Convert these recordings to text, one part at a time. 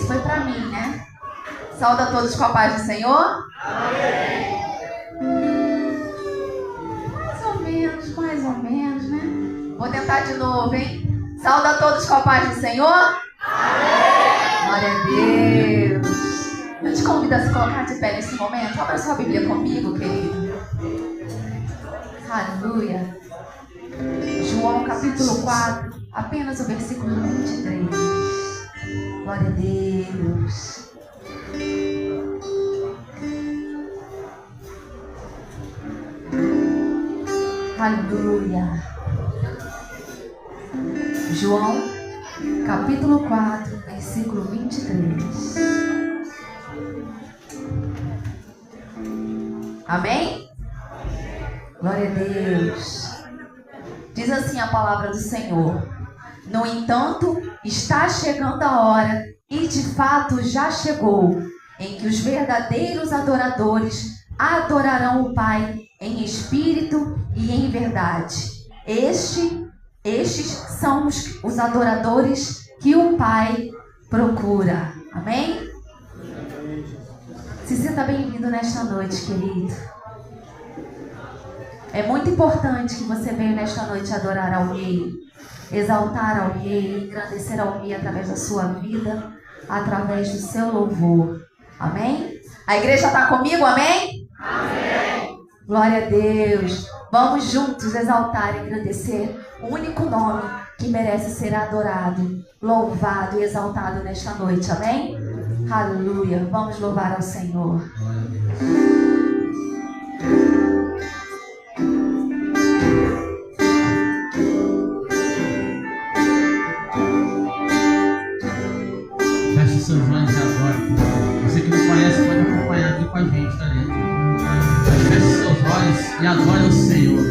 Esse foi pra mim, né? Sauda a todos com a paz do Senhor. Amém. Mais ou menos, né? Vou tentar de novo, hein? Sauda a todos com a paz do Senhor. Amém. Glória a Deus. Eu te convido a se colocar de pé nesse momento. Abra sua Bíblia comigo, querido. Aleluia. João capítulo 4, apenas o versículo 23. Glória a Deus. Aleluia. João capítulo 4, versículo 23. Amém? Glória a Deus. Diz assim a palavra do Senhor: no entanto, está chegando a hora, e de fato já chegou, em que os verdadeiros adoradores adorarão o Pai em espírito e em verdade. Estes são os adoradores que o Pai procura. Amém? Se sinta bem-vindo nesta noite, querido. É muito importante que você venha nesta noite adorar ao Rei, exaltar ao Rei, engrandecer ao Rei através da sua vida, através do seu louvor. Amém? A igreja está comigo, amém? Amém. Glória a Deus. Vamos juntos exaltar e agradecer o único nome que merece ser adorado, louvado e exaltado nesta noite, amém? Aleluia. Vamos louvar ao Senhor. Feche seus olhos agora. Você que não conhece pode acompanhar aqui com a gente, tá dentro. Mas feche seus olhos e adore ao Senhor.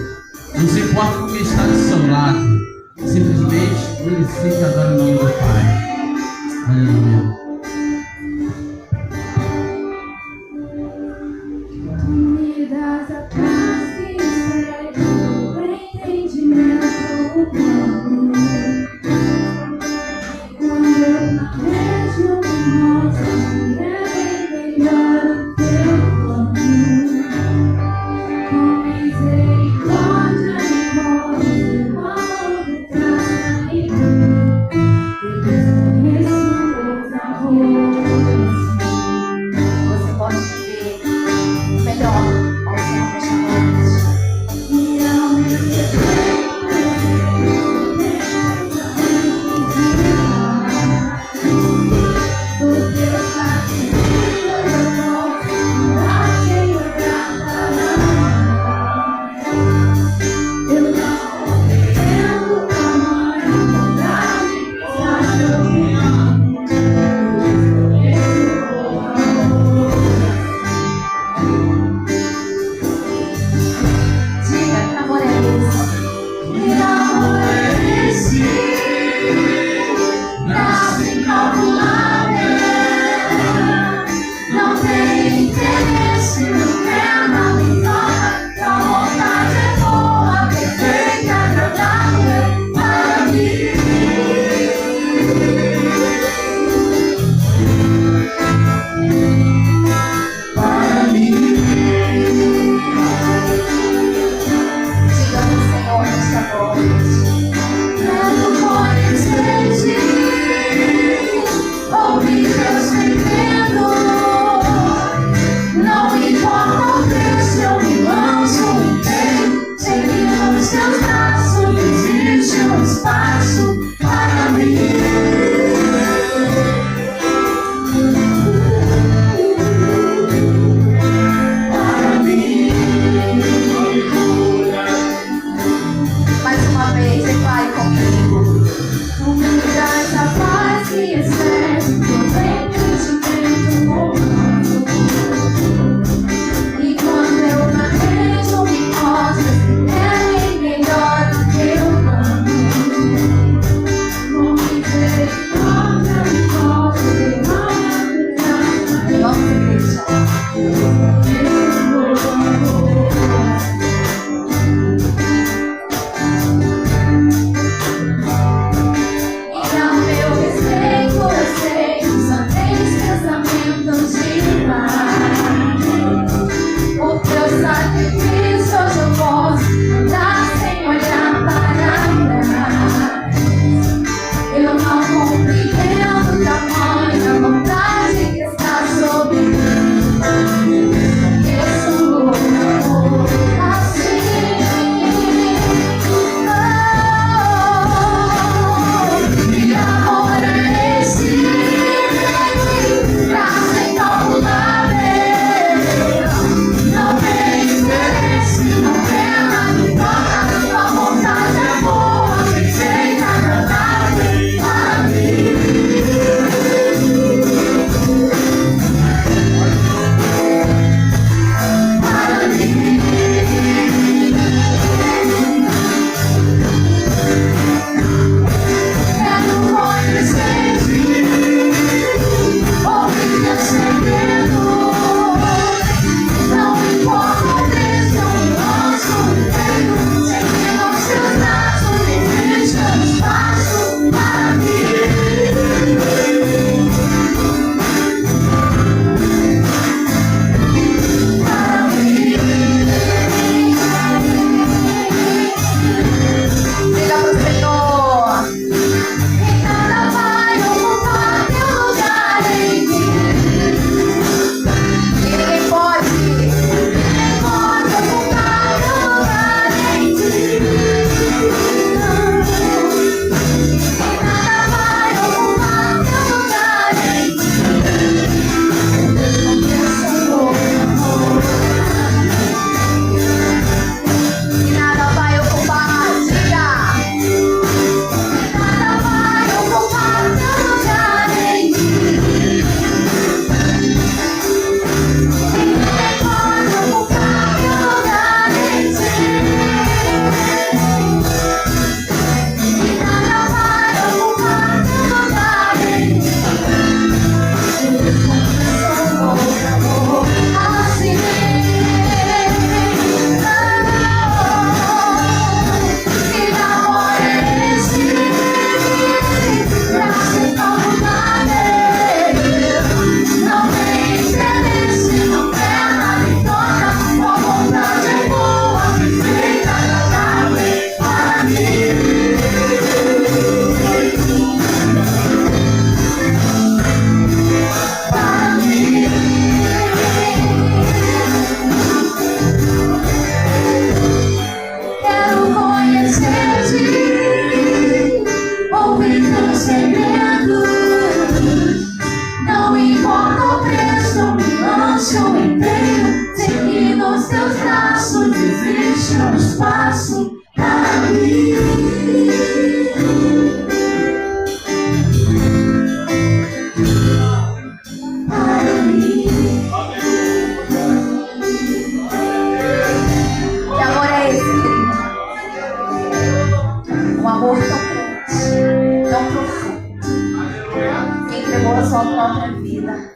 Não se importa com quem está do seu lado. Simplesmente glorifique e adore o nome do Pai. Aleluia. Yes. sua própria vida,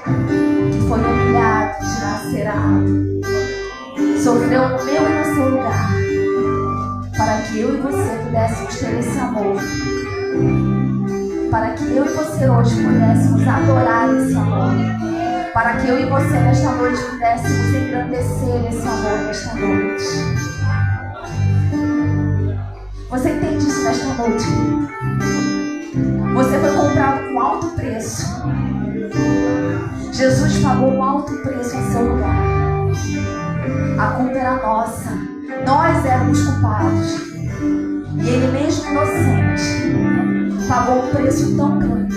que foi humilhado, dilacerado, sofreu no meu e no seu lugar, para que eu e você pudéssemos ter esse amor, para que eu e você hoje pudéssemos adorar esse amor, para que eu e você nesta noite pudéssemos engrandecer esse amor nesta noite. Você entende isso nesta noite? Você foi comprado com alto preço. Jesus pagou um alto preço em seu lugar. A culpa era nossa. Nós éramos culpados. E Ele mesmo inocente pagou um preço tão grande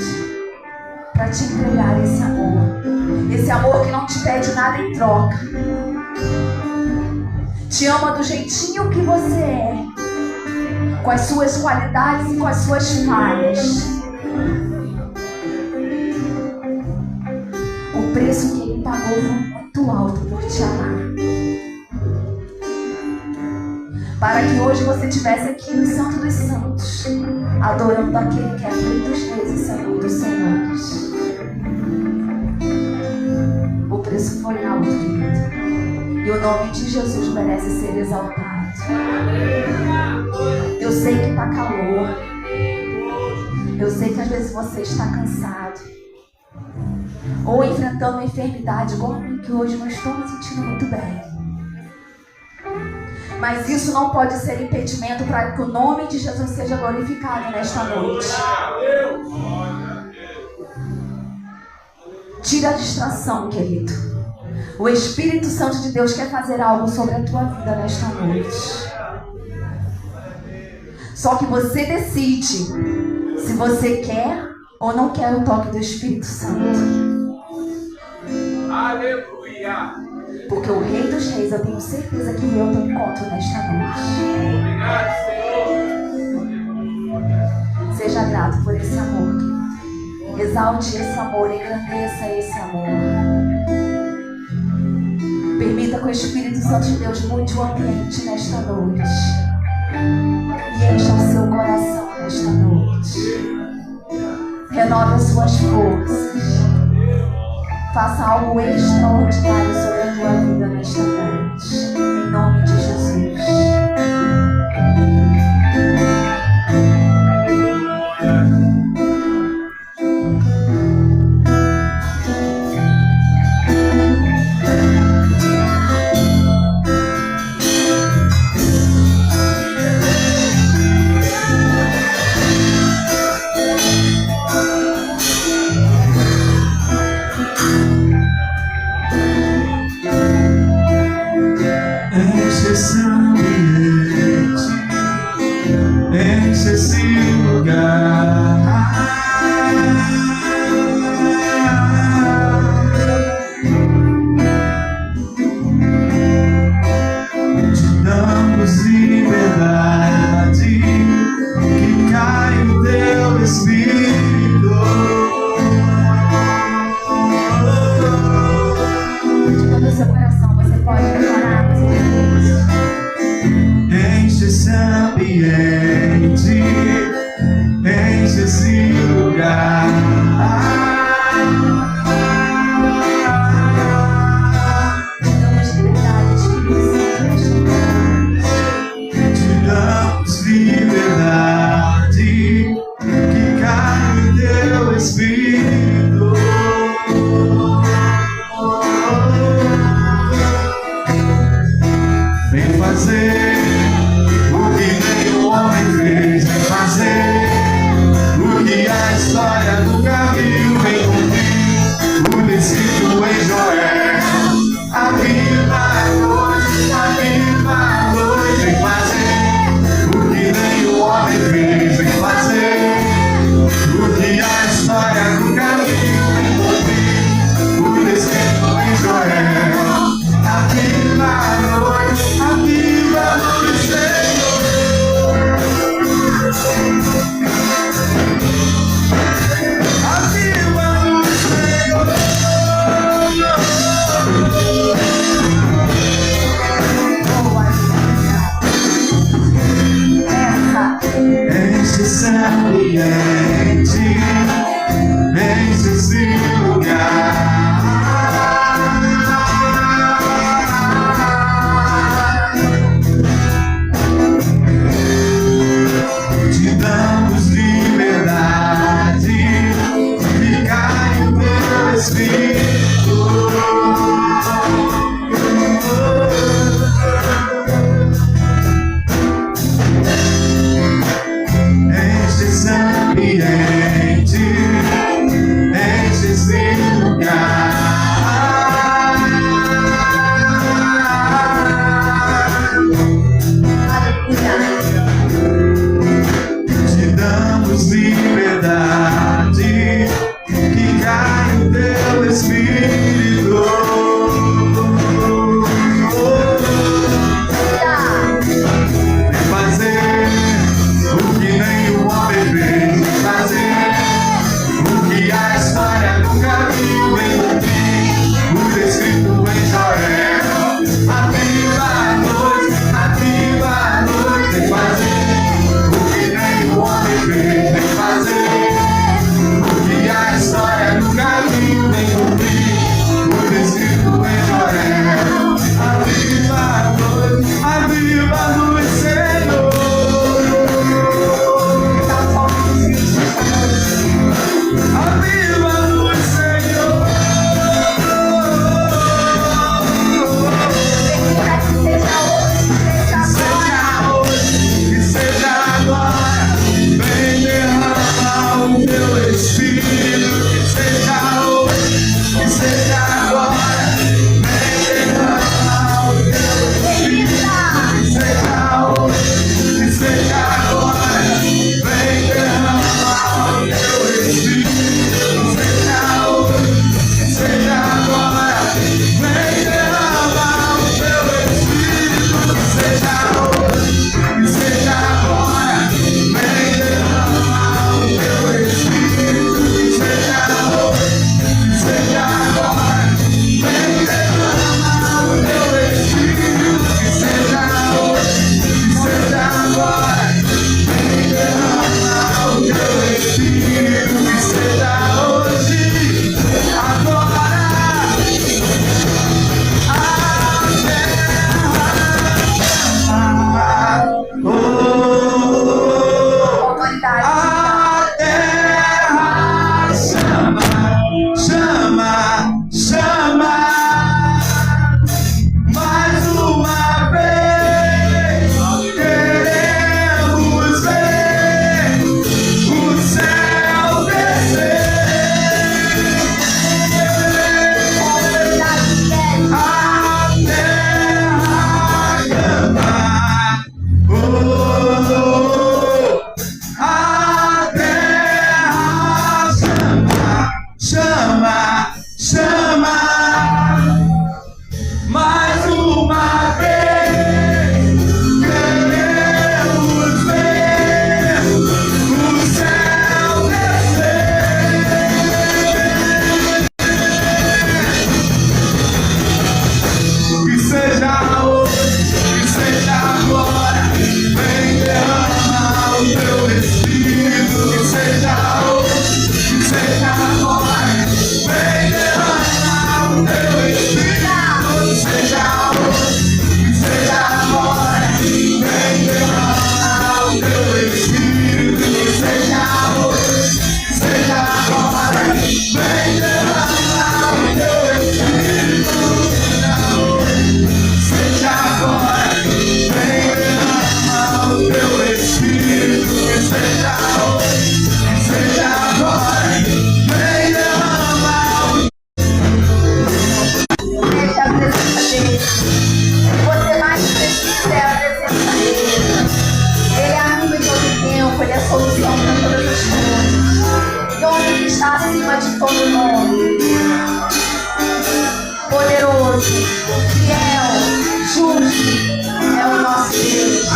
para te entregar esse amor. Esse amor que não te pede nada em troca. Te ama do jeitinho que você é, com as suas qualidades e com as suas falhas. O preço que Ele pagou foi muito alto por te amar. Para que hoje você estivesse aqui no Santo dos Santos, adorando aquele que é Rei dos Reis e Senhor dos Senhores. O preço foi alto, querido. E o nome de Jesus merece ser exaltado. Eu sei que está calor. Eu sei que às vezes você está cansado. Ou enfrentando uma enfermidade, como que hoje não estou me sentindo muito bem. Mas isso não pode ser impedimento para que o nome de Jesus seja glorificado nesta noite. Tira a distração, querido. O Espírito Santo de Deus quer fazer algo sobre a tua vida nesta noite. Só que você decide se você quer ou não quer o toque do Espírito Santo. Aleluia! Porque o Rei dos Reis, eu tenho certeza que veio ao teu encontro nesta noite. Obrigado, Senhor. Seja grato por esse amor, querido. Exalte esse amor, engrandeça esse amor. Permita que o Espírito Santo de Deus mude o ambiente nesta noite. E encha o seu coração nesta noite. Renove as suas forças. Faça algo extraordinário sobre a tua vida nesta noite. Em nome de Jesus. Enche esse lugar. Te damos liberdade, que cai o teu Espírito. De todo o seu coração você pode declarar. Enche esse ambiente, enche esse lugar. Te damos liberdade, que cai o teu Espírito. Vem fazer o que nenhum homem fez, vem fazer o que a história nunca viu, vem cumprir o descrito em Joel. Aviva a noite, vem fazer o que nenhum homem fez, vem fazer o que a história nunca viu, vem cumprir o descrito em Joel. Aviva a noite, aviva a noite, Senhor. Aviva. Espírito. Enche esse ambiente, enche esse lugar. Te damos liberdade, que cai o teu Espírito. Vem fazer o que nem o homem fez, vem fazer o que a história nunca viu, vem cumprir o descrito em Joel. Aviva a noite, aviva a noite, vem fazer o que nem o homem fez, vem fazer o que a história nunca viu, vem cumprir o descrito em Joel. Aviva a noite, Senhor. Aviva a noite, Senhor. Seja hoje, que seja agora, vem derramar o teu Espírito. Que seja hoje, que seja agora, vem derramar o teu Espírito. Que seja hoje, que seja agora, vem derramar o teu Espírito. Que seja hoje, que seja agora, vem derramar o teu Espírito. Que seja hoje, que seja agora, vem derramar o teu Espírito. Que seja hoje, que seja agora, vem derramar o teu Espírito. Que seja hoje, que seja agora, vem derramar o teu Espírito. Que seja hoje, agora, Autoridade. a terra chama, chama, chama. Mais uma vez queremos ver o céu descer. Autoridade. A terra clama, oh, a terra chama, chama, chama. Mais uma vez queremos ver o céu descer. Que seja hoje, que seja agora, vem derramar o teu Espírito. Que seja hoje, que seja agora, vem derramar o teu Espírito. Que seja hoje, que seja agora, vem derramar o teu Espírito. Que seja hoje, que seja agora, vem derramar o teu Espírito. Seja agora, vem derramar o teu Espírito. Que seja hoje, que seja agora, vem derramar o Deixa a presença dele. Você mais precisa é a presença dele. Ele é amigo em todo tempo, ele é a solução para todas as coisas. Nome que está acima de todo nome. Poderoso, fiel, justo é o nosso Deus.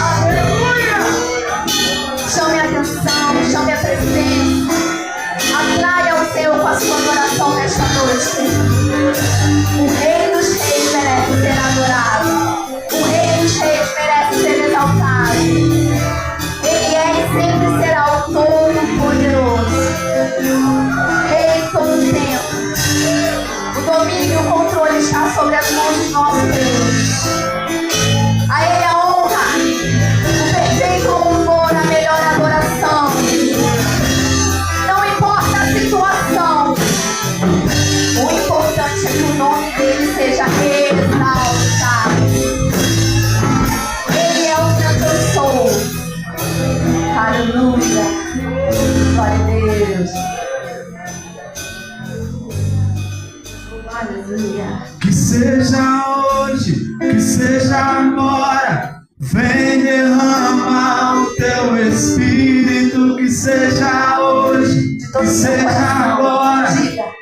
Chame a atenção, chame a presença. Atraia o Senhor com a sua adoração nesta noite. O Rei dos Reis merece ser adorado. O Rei dos Reis merece ser exaltado. Ele é e sempre será o Todo-Poderoso. Rei em todo tempo. O domínio e o controle está sobre as mãos de nosso Deus. A Ele a honra, o perfeito louvor, a melhor adoração. Não importa a situação, o seja hoje, que seja agora. Vem derramar o teu Espírito, que seja hoje, que seja agora.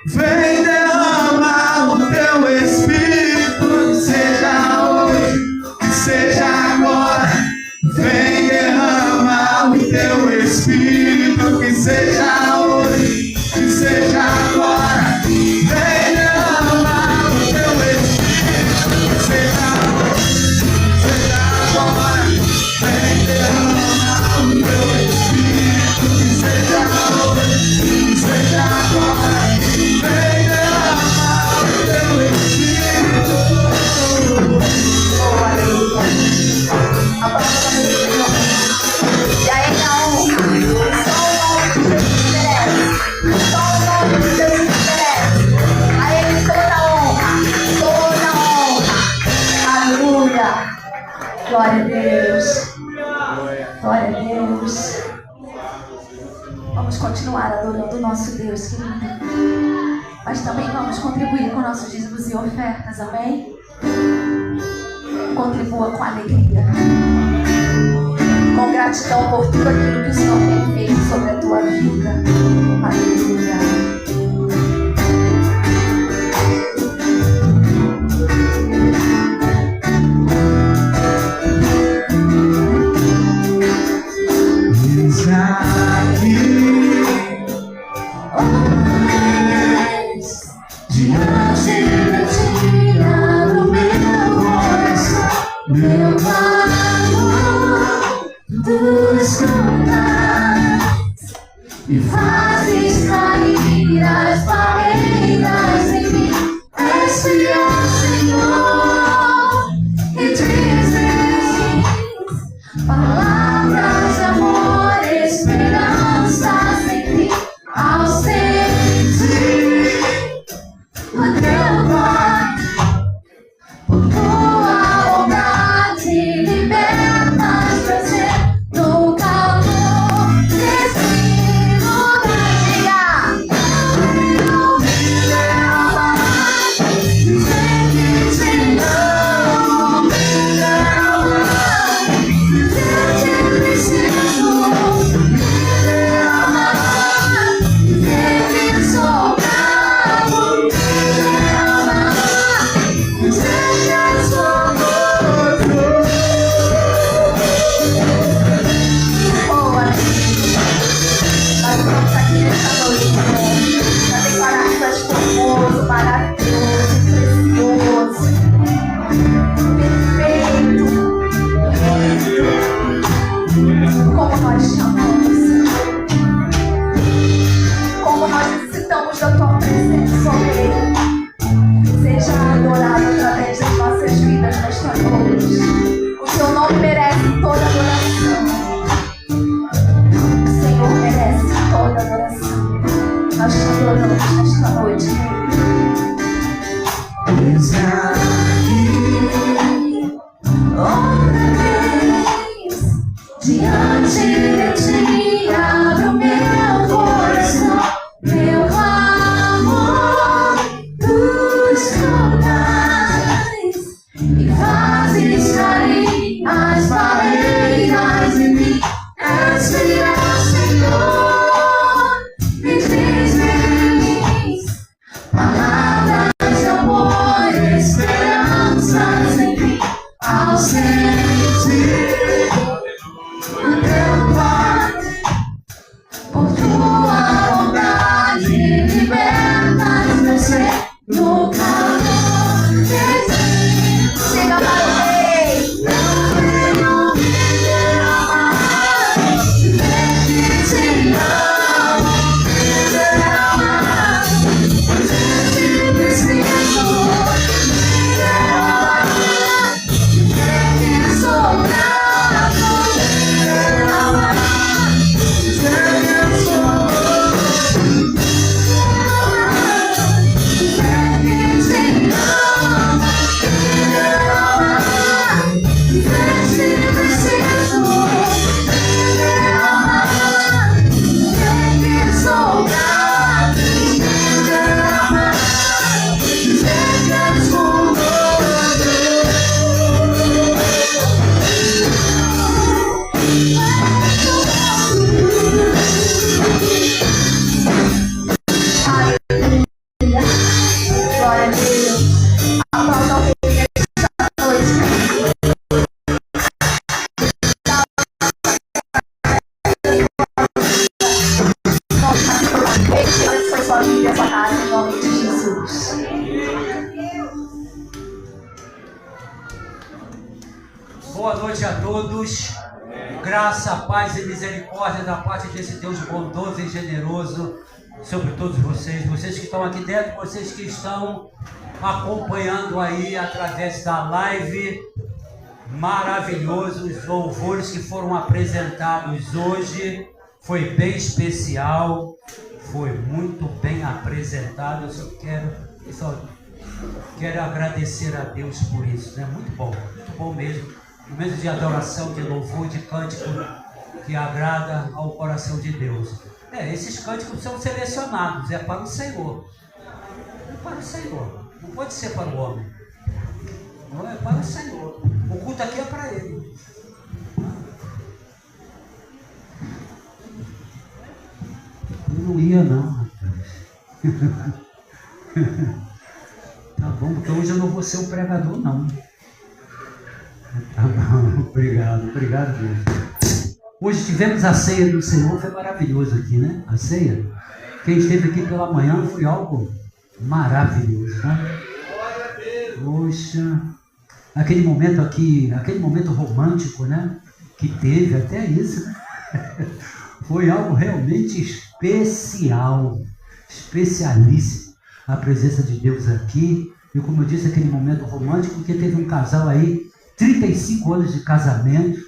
Vem derramar o teu Espírito, que seja hoje, que seja agora. Vem derramar o teu Espírito, que seja hoje, que seja agora. Vem derramar o teu Espírito, que seja hoje, que seja agora. Vem derramar o teu Espírito, que seja hoje, que seja agora. Vem derramar o teu Espírito. Oh, aleluia. A palavra do Senhor. E a Ele a honra. Só o nome de Jesus merece. Só o nome de Jesus merece. A Ele toda a honra. Toda a honra. Aleluia. Glória a Deus. Glória a Deus. Vamos continuar adorando o nosso Deus, querido. Mas também vamos contribuir com nossos dízimos e ofertas, amém? Contribua com alegria, com gratidão por tudo aquilo que o Senhor tem feito sobre a tua vida. Aleluia. Diante de ti, abro meu coração, meu clamor dos cantares, e fazes cair as barreiras em mim. És fiel, Senhor, e dizes palavras de amor, esperança sem fim ao sentir o teu toque. Por tua bondade libertas prazer no calor desse lugar. Não me leva mais, dizer que te amo. Me leva mais, dizer que preciso. Me leva mais, dizer que sou bravo. Me leva mais, dizer que sou morto. Oh, aleluia. Nós estamos aqui nessa noite, Senhor, para declarar que tu és formoso, maravilhoso, precioso, perfeito, lindo. Como nós te amamos, Senhor. Como nós necessitamos da tua presença, ó Rei. Seja adorado através das nossas vidas nesta noite. O teu nome merece toda adoração. O Senhor merece toda adoração. Nós te adoramos nesta noite, Rei. Eis aqui, Outra vez, diante de ti, abro meu coração, meu clamor Ele abençoe sua vida e sua casa em nome de Jesus. Boa noite a todos. Graça, paz e misericórdia da parte desse Deus bondoso e generoso sobre todos vocês. Vocês que estão aqui dentro, vocês que estão acompanhando aí através da live. Maravilhosos os louvores que foram apresentados hoje. Foi bem especial. Foi muito bem apresentado. Eu só quero agradecer a Deus por isso, né? Muito bom mesmo. Momentos de adoração, de louvor, de cântico que agrada ao coração de Deus. Esses cânticos são selecionados, é para o Senhor. É para o Senhor. Não pode ser para o homem. Não, é para o Senhor. O culto aqui é para Ele. Eu não ia não, rapaz. Tá bom, porque hoje eu não vou ser o pregador não. Tá bom, obrigado Deus. Hoje tivemos a ceia do Senhor, foi maravilhoso aqui, né? A ceia. Quem esteve aqui pela manhã foi algo maravilhoso, né? Poxa, aquele momento aqui, aquele momento romântico, né? Que teve até isso, né? Foi algo realmente especial, especialíssimo. A presença de Deus aqui. E como eu disse, aquele momento romântico que teve um casal aí, 35 anos de casamento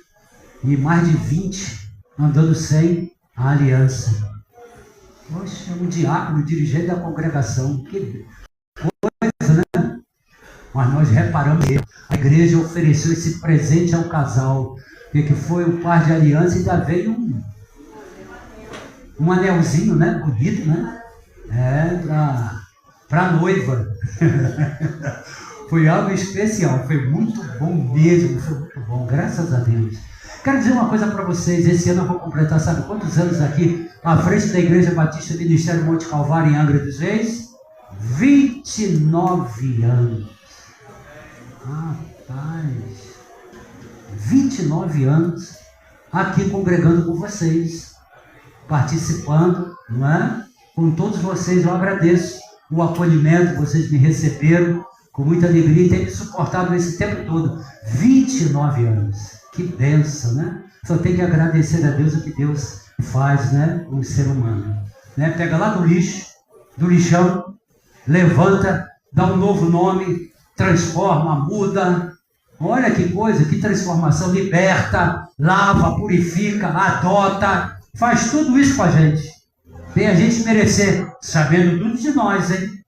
e mais de 20 andando sem a aliança. Poxa, o diácono, o dirigente da congregação, que coisa, né? Mas nós reparamos que a igreja ofereceu esse presente ao casal, que foi um par de aliança e ainda veio um anelzinho, né? Bonito, né? Para a noiva. Foi algo especial, foi muito bom mesmo, foi muito bom, graças a Deus. Quero dizer uma coisa para vocês, esse ano eu vou completar, sabe quantos anos aqui, à frente da Igreja Batista Ministério Monte Calvário, em Angra dos Reis? 29 anos. Rapaz, 29 anos aqui congregando com vocês, participando, não é? Com todos vocês eu agradeço o acolhimento, vocês me receberam com muita alegria e tem me suportado esse tempo todo. 29 anos. Que bênção, né? Só tem que agradecer a Deus o que Deus faz, né? Com o ser humano. Né? Pega lá do lixo, do lixão, levanta, dá um novo nome, transforma, muda. Olha que coisa, que transformação. Liberta, lava, purifica, adota. Faz tudo isso com a gente. Tem a gente merecer, sabendo tudo de nós, hein?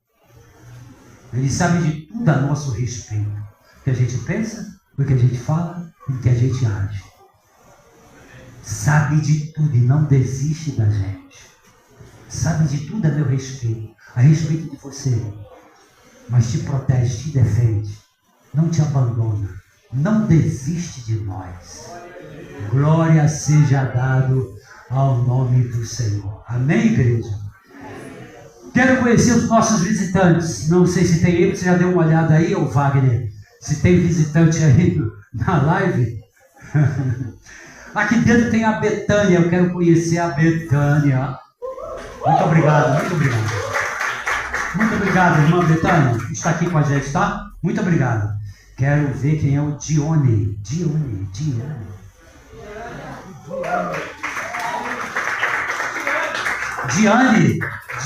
Ele sabe de tudo a nosso respeito. O que a gente pensa, o que a gente fala e o que a gente age. Sabe de tudo e não desiste da gente. Sabe de tudo a meu respeito, a respeito de você. Mas te protege, te defende. Não te abandona. Não desiste de nós. Glória seja dado ao nome do Senhor. Amém, igreja? Quero conhecer os nossos visitantes. Não sei se tem aí, você já deu uma olhada aí, ô Wagner? Se tem visitante aí na live? Aqui dentro tem a Betânia, eu quero conhecer a Betânia. Muito obrigado, muito obrigado. Muito obrigado, irmã Betânia, que está aqui com a gente, tá? Muito obrigado. Quero ver quem é o Dione. Dione.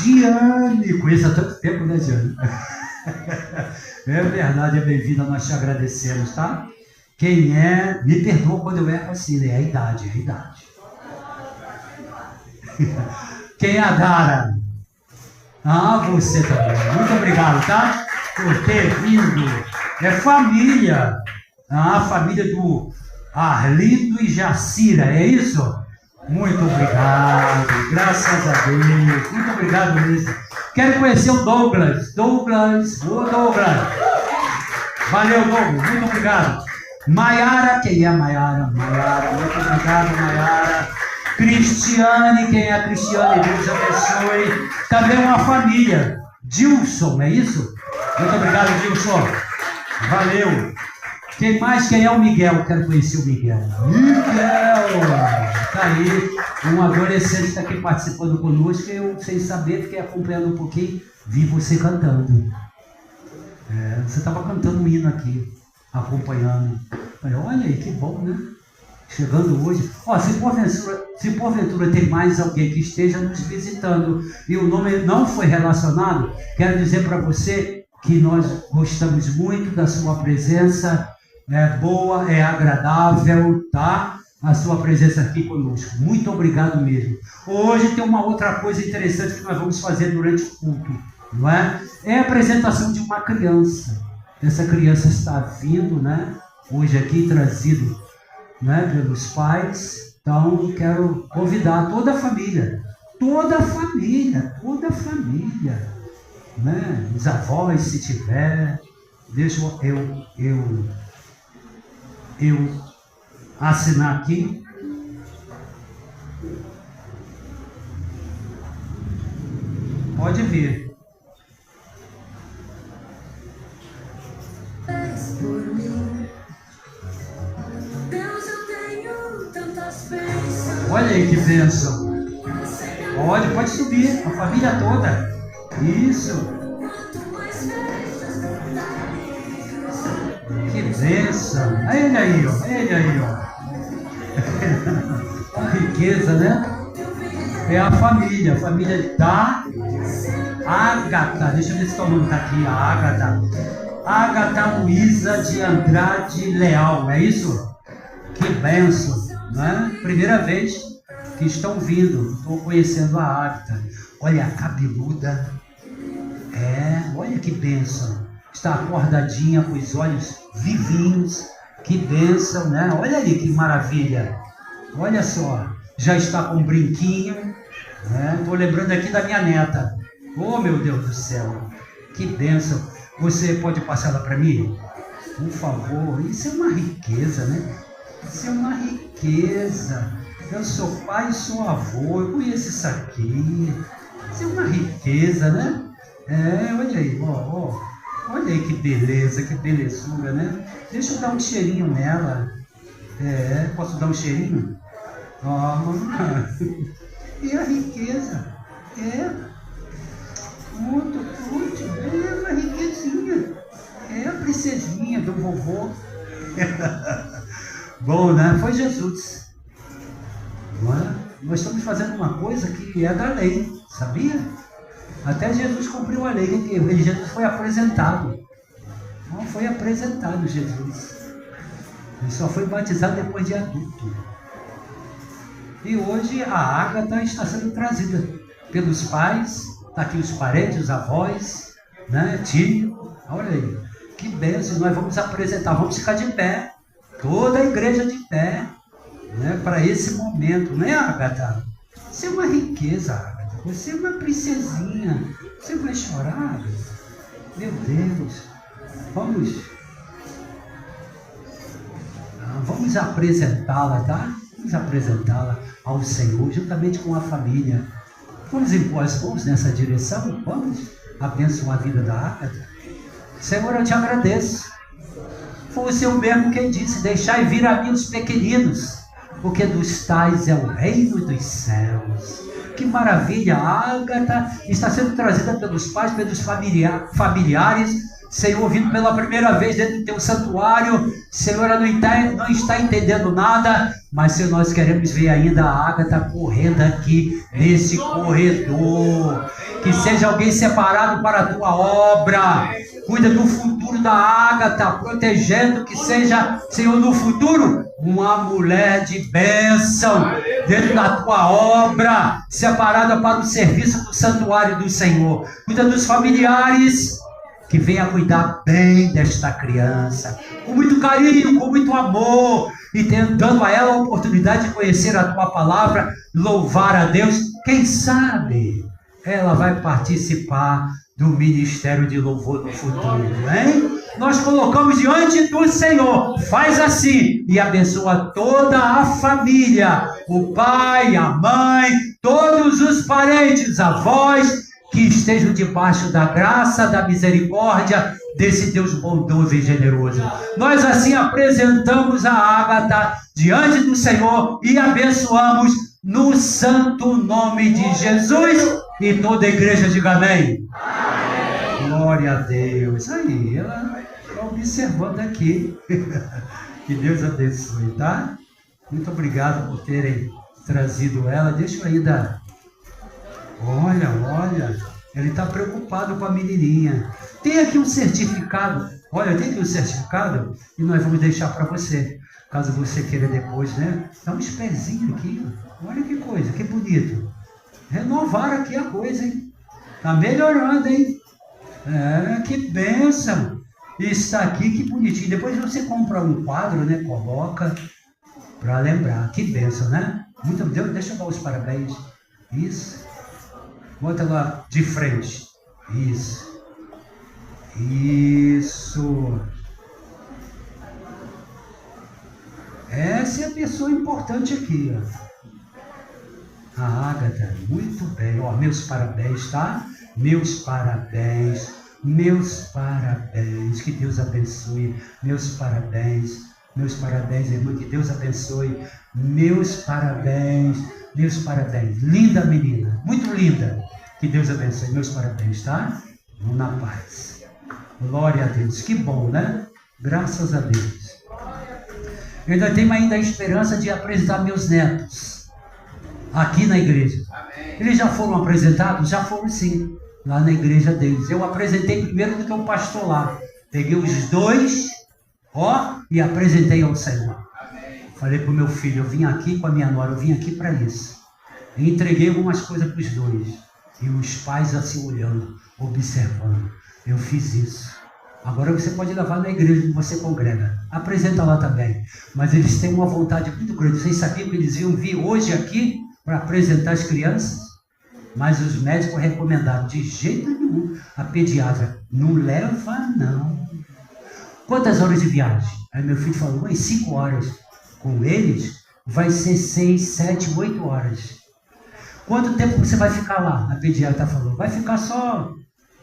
Diane, conheço há tanto tempo, né, Diane? É verdade, é bem-vinda, nós te agradecemos, tá? Quem é, me perdoa quando eu erro assim, né? É a idade. Quem é a Dara? Você também. Muito obrigado, tá? Por ter vindo. É família. Família do Arlindo e Jacira, é isso? Muito obrigado, graças a Deus. Muito obrigado mesmo. Quero conhecer o Douglas. Douglas. Valeu, Douglas. Muito obrigado. Maiara, quem é Maiara? Muito obrigado, Maiara. Cristiane, quem é a Cristiane? Deus abençoe. Também uma família. Dilson, é isso? Muito obrigado, Dilson. Valeu. Quem mais? Quem é o Miguel? Quero conhecer o Miguel. Miguel! Tá aí, um adolescente está aqui participando conosco. Eu, sem saber, fiquei acompanhando um pouquinho, vi você cantando. Você estava cantando um hino aqui, acompanhando. Falei, olha aí, que bom, né? Chegando hoje. Se porventura tem mais alguém que esteja nos visitando e o nome não foi relacionado, quero dizer para você que nós gostamos muito da sua presença. É boa, é agradável, tá? A sua presença aqui conosco. Muito obrigado mesmo. Hoje tem uma outra coisa interessante que nós vamos fazer durante o culto, não é? É a apresentação de uma criança. Essa criança está vindo, né? Hoje aqui trazido, né, pelos pais. Então quero convidar toda a família, né? Os avós, se tiver, deixa eu assinar aqui. Pode vir. Olha aí que bênção. Pode subir, a família toda. Isso. Que bênção. Ele aí, ó. A riqueza, né? É a família da Ágata. Deixa eu ver se o nome está aqui. A Ágata Luísa de Andrade Leal. É isso? Que bênção, né? Primeira vez que estão vindo. Estou conhecendo a Ágata. Olha a cabeluda. Olha que bênção. Está acordadinha com os olhos vivinhos. Que bênção, né? Olha ali que maravilha. Olha só. Já está com um brinquinho. Estou lembrando aqui da minha neta. Oh, meu Deus do céu. Que bênção. Você pode passar ela para mim? Por favor. Isso é uma riqueza, né? Isso é uma riqueza. Eu sou pai e sou avô. Eu conheço isso aqui. Isso é uma riqueza, né? Olha aí. Olha aí que beleza, que belezura, né? Deixa eu dar um cheirinho nela. Posso dar um cheirinho? E a riqueza? Muito, uma riquezinha. A princesinha do vovô. Bom, né? Foi Jesus. Não é? Nós estamos fazendo uma coisa que é da lei, sabia? Até Jesus cumpriu a lei. Jesus foi apresentado. Não foi apresentado Jesus. Ele só foi batizado depois de adulto. E hoje a Ágata está sendo trazida pelos pais. Está aqui os parentes, os avós, né? Tio. Olha aí. Que bênção. Nós vamos apresentar. Vamos ficar de pé. Toda a igreja de pé. Né? Para esse momento. Né, Ágata? Você é uma riqueza, Ágata. Você é uma princesinha. Você vai chorar? Meu Deus. Vamos apresentá-la, tá? Vamos apresentá-la ao Senhor, juntamente com a família. Vamos impor as mãos nessa direção? Vamos abençoar a vida da Ágata. Senhor, eu te agradeço. Foi o Senhor mesmo quem disse: deixai vir a mim os pequeninos, porque dos tais é o reino dos céus. Que maravilha! A Ágata está sendo trazida pelos pais, pelos familiares. Senhor, vindo pela primeira vez dentro do teu santuário. Senhor, ela não está entendendo nada, mas Senhor, nós queremos ver ainda a Ágata correndo aqui nesse corredor. Que seja alguém separado para a tua obra. Cuida do futuro da Ágata, protegendo que seja, Senhor, no futuro, uma mulher de bênção dentro da tua obra, separada para o serviço do santuário do Senhor. Cuida dos familiares, que venha cuidar bem desta criança, com muito carinho, com muito amor, e dando a ela a oportunidade de conhecer a tua palavra, louvar a Deus. Quem sabe ela vai participar do ministério de louvor no futuro, hein? Nós colocamos diante do Senhor. Faz assim e abençoa toda a família, o pai, a mãe, todos os parentes, avós, que que estejam debaixo da graça, da misericórdia desse Deus bondoso e generoso. Nós assim apresentamos a Ágata diante do Senhor e abençoamos no santo nome de Jesus, e toda a igreja diga amém. Amém. Glória a Deus. Aí, ela está observando aqui. Que Deus abençoe, tá? Muito obrigado por terem trazido ela. Deixa eu ainda... Olha, ele está preocupado com a menininha. Tem aqui um certificado. Olha, tem aqui um certificado e nós vamos deixar para você, caso você queira depois, né? Dá uns pezinhos aqui. Olha que coisa, que bonito. Renovaram aqui a coisa, hein? Tá melhorando, hein? É, que bênção. Está aqui, que bonitinho. Depois você compra um quadro, né? Coloca para lembrar. Que bênção, né? Muito Deus, deixa eu dar os parabéns. Isso. Bota lá de frente. Isso. Isso. Essa é a pessoa importante aqui, ó. A Ágata, muito bem. Ó, meus parabéns, tá? Meus parabéns. Meus parabéns. Que Deus abençoe. Meus parabéns. Meus parabéns, irmã. Que Deus abençoe. Meus parabéns. Meus parabéns. Linda menina. Muito linda. Que Deus abençoe. Meus parabéns, tá? Vamos na paz. Glória a Deus. Que bom, né? Graças a Deus. Eu ainda tenho ainda a esperança de apresentar meus netos aqui na igreja. Eles já foram apresentados? Já foram, sim, lá na igreja deles. Eu apresentei primeiro do que o pastor lá. Peguei os dois, ó, e apresentei ao Senhor. Falei para o meu filho, eu vim aqui com a minha nora, eu vim aqui para isso. E entreguei algumas coisas para os dois. E os pais assim olhando, observando. Eu fiz isso. Agora você pode levar na igreja que você congrega. Apresenta lá também. Mas eles têm uma vontade muito grande. Vocês sabiam que eles iam vir hoje aqui para apresentar as crianças? Mas os médicos recomendaram, de jeito nenhum, a pediatra, não leva não. Quantas horas de viagem? Aí meu filho falou, mãe, 5 horas. Com eles vai ser 6, 7, 8 horas. Quanto tempo você vai ficar lá? A pediatra falou, vai ficar só...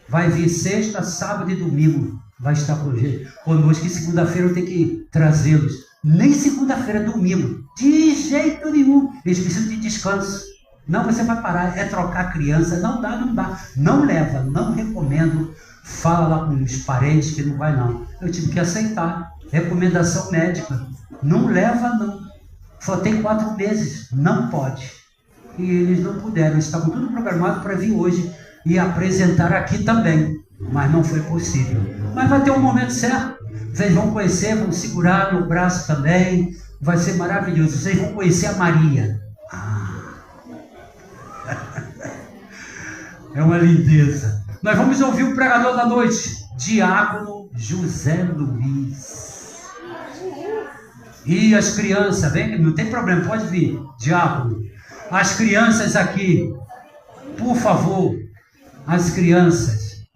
Vai vir sexta, sábado e domingo. Vai estar conosco, e segunda-feira eu tenho que trazê-los. Nem segunda-feira, domingo. De jeito nenhum. Eles precisam de descanso. Não, você vai parar. É trocar criança. Não dá, não dá. Não leva, não recomendo. Fala lá com os parentes que não vai não. Eu tive que aceitar. Recomendação médica. Não leva não. Só tem 4 meses. Não pode. E eles não puderam. Eles estavam tudo programado para vir hoje e apresentar aqui também, mas não foi possível. Mas vai ter um momento certo, vocês vão conhecer, vão segurar no braço também, vai ser maravilhoso. Vocês vão conhecer a Maria. É uma lindeza. Nós vamos ouvir o pregador da noite, Diácono José Luiz. E as crianças, vem, não tem problema, pode vir, Diácono. As crianças aqui, por favor. As crianças.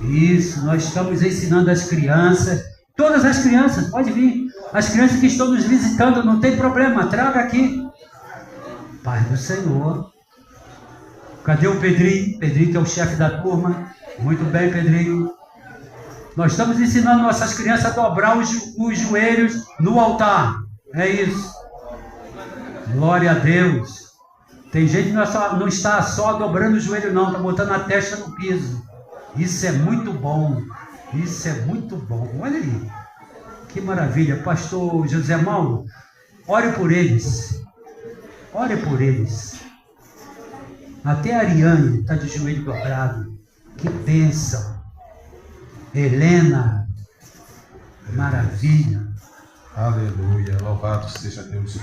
Isso, nós estamos ensinando as crianças. Todas as crianças, pode vir. As crianças que estão nos visitando, não tem problema, traga aqui. Pai do Senhor. Cadê o Pedrinho? Pedrinho que é o chefe da turma. Muito bem, Pedrinho. Nós estamos ensinando nossas crianças a dobrar os joelhos no altar. É isso. Glória a Deus. Tem gente que não está só dobrando o joelho não, está botando a testa no piso. Isso é muito bom. Isso é muito bom. Olha aí. Que maravilha. Pastor José Mauro, ore por eles. Ore por eles. Até a Ariane está de joelho dobrado. Que bênção. Helena. Maravilha. Aleluia, louvado seja Deus.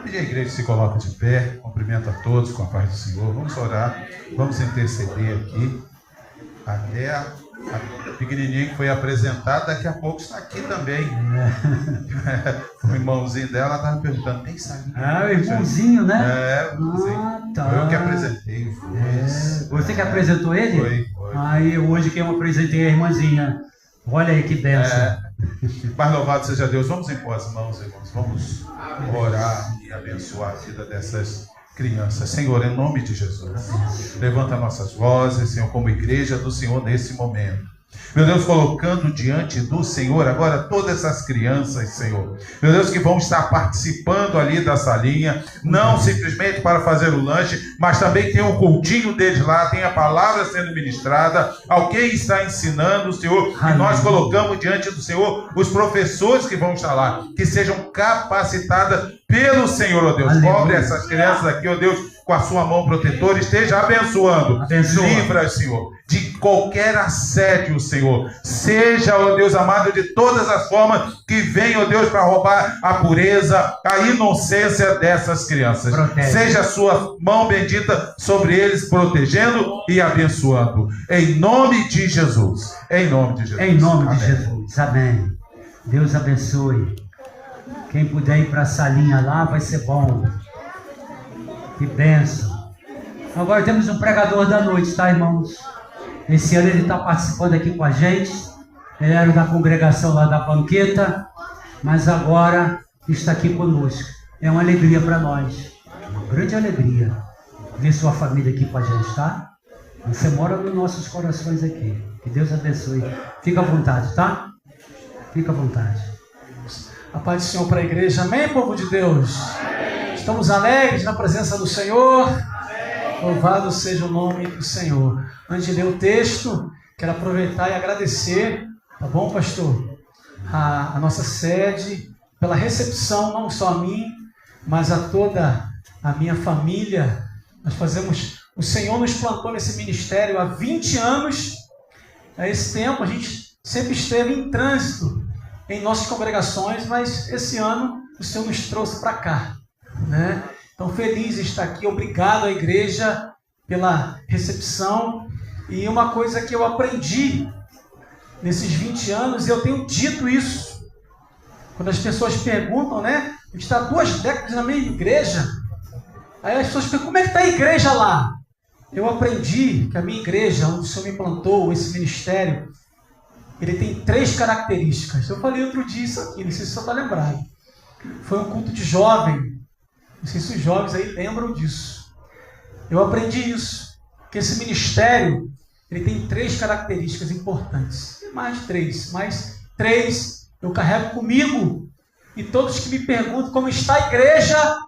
E a igreja se coloca de pé, cumprimenta a todos com a paz do Senhor. Vamos orar, vamos interceder aqui. Até a pequenininha que foi apresentada, daqui a pouco está aqui também. O irmãozinho dela estava perguntando, tem sabe? Ah, o irmãozinho, né? É, o irmãozinho. Tá. Foi eu que apresentei. Você que apresentou ele? Foi. Aí hoje quem eu apresentei é a irmãzinha. Olha aí que bênção. Mas louvado seja Deus. Vamos impor as mãos, irmãos. Vamos orar e abençoar a vida dessas crianças. Senhor, em nome de Jesus, levanta nossas vozes, Senhor, como igreja do Senhor nesse momento. Meu Deus, colocando diante do Senhor agora todas essas crianças, Senhor. Meu Deus, que vão estar participando ali da salinha, não simplesmente para fazer o lanche, mas também tem um cultinho deles lá, tem a palavra sendo ministrada, alguém está ensinando, Senhor, e nós colocamos diante do Senhor os professores que vão estar lá, que sejam capacitadas pelo Senhor, ó Deus. Cobre essas crianças aqui, ó Deus, com a sua mão protetora, esteja abençoando. Livra, Senhor, de qualquer assédio, Senhor. Seja, ó Deus amado, de todas as formas que vem, ó Deus, para roubar a pureza, a inocência dessas crianças. Protege. Seja a sua mão bendita sobre eles, protegendo e abençoando. Em nome de Jesus. Em nome de Jesus. Em nome Amém. de Jesus. Amém. Deus abençoe. Quem puder ir para a salinha lá, vai ser bom. Que bênção. Agora temos um pregador da noite, tá, irmãos? Esse ano ele está participando aqui com a gente. Ele era da congregação lá da banqueta, mas agora está aqui conosco. É uma alegria para nós. Uma grande alegria ver sua família aqui com a gente, tá? Você mora nos nossos corações aqui. Que Deus abençoe. Fica à vontade, tá? Fica à vontade. A paz do Senhor para a igreja. Amém, povo de Deus? Amém. Estamos alegres na presença do Senhor. Amém. Louvado seja o nome do Senhor. Antes de ler o texto, quero aproveitar e agradecer, tá bom, pastor? A nossa sede, pela recepção, não só a mim, mas a toda a minha família. Nós fazemos... O Senhor nos plantou nesse ministério há 20 anos. A esse tempo a gente sempre esteve em trânsito em nossas congregações, mas esse ano o Senhor nos trouxe para cá, né? Então, feliz de estar aqui. Obrigado à igreja pela recepção. E uma coisa que eu aprendi nesses 20 anos, e eu tenho dito isso, quando as pessoas perguntam, né? A gente está 2 décadas na mesma igreja. Aí as pessoas perguntam, como é que está a igreja lá? Eu aprendi que a minha igreja, onde o Senhor me plantou, esse ministério, ele tem 3 características. Eu falei outro dia isso aqui, não sei se você está lembrado. Foi um culto de jovem. Não sei se os jovens aí lembram disso. Eu aprendi isso. Que esse ministério, ele tem 3 características importantes. Mais de 3, mas 3 eu carrego comigo. E todos que me perguntam como está a igreja,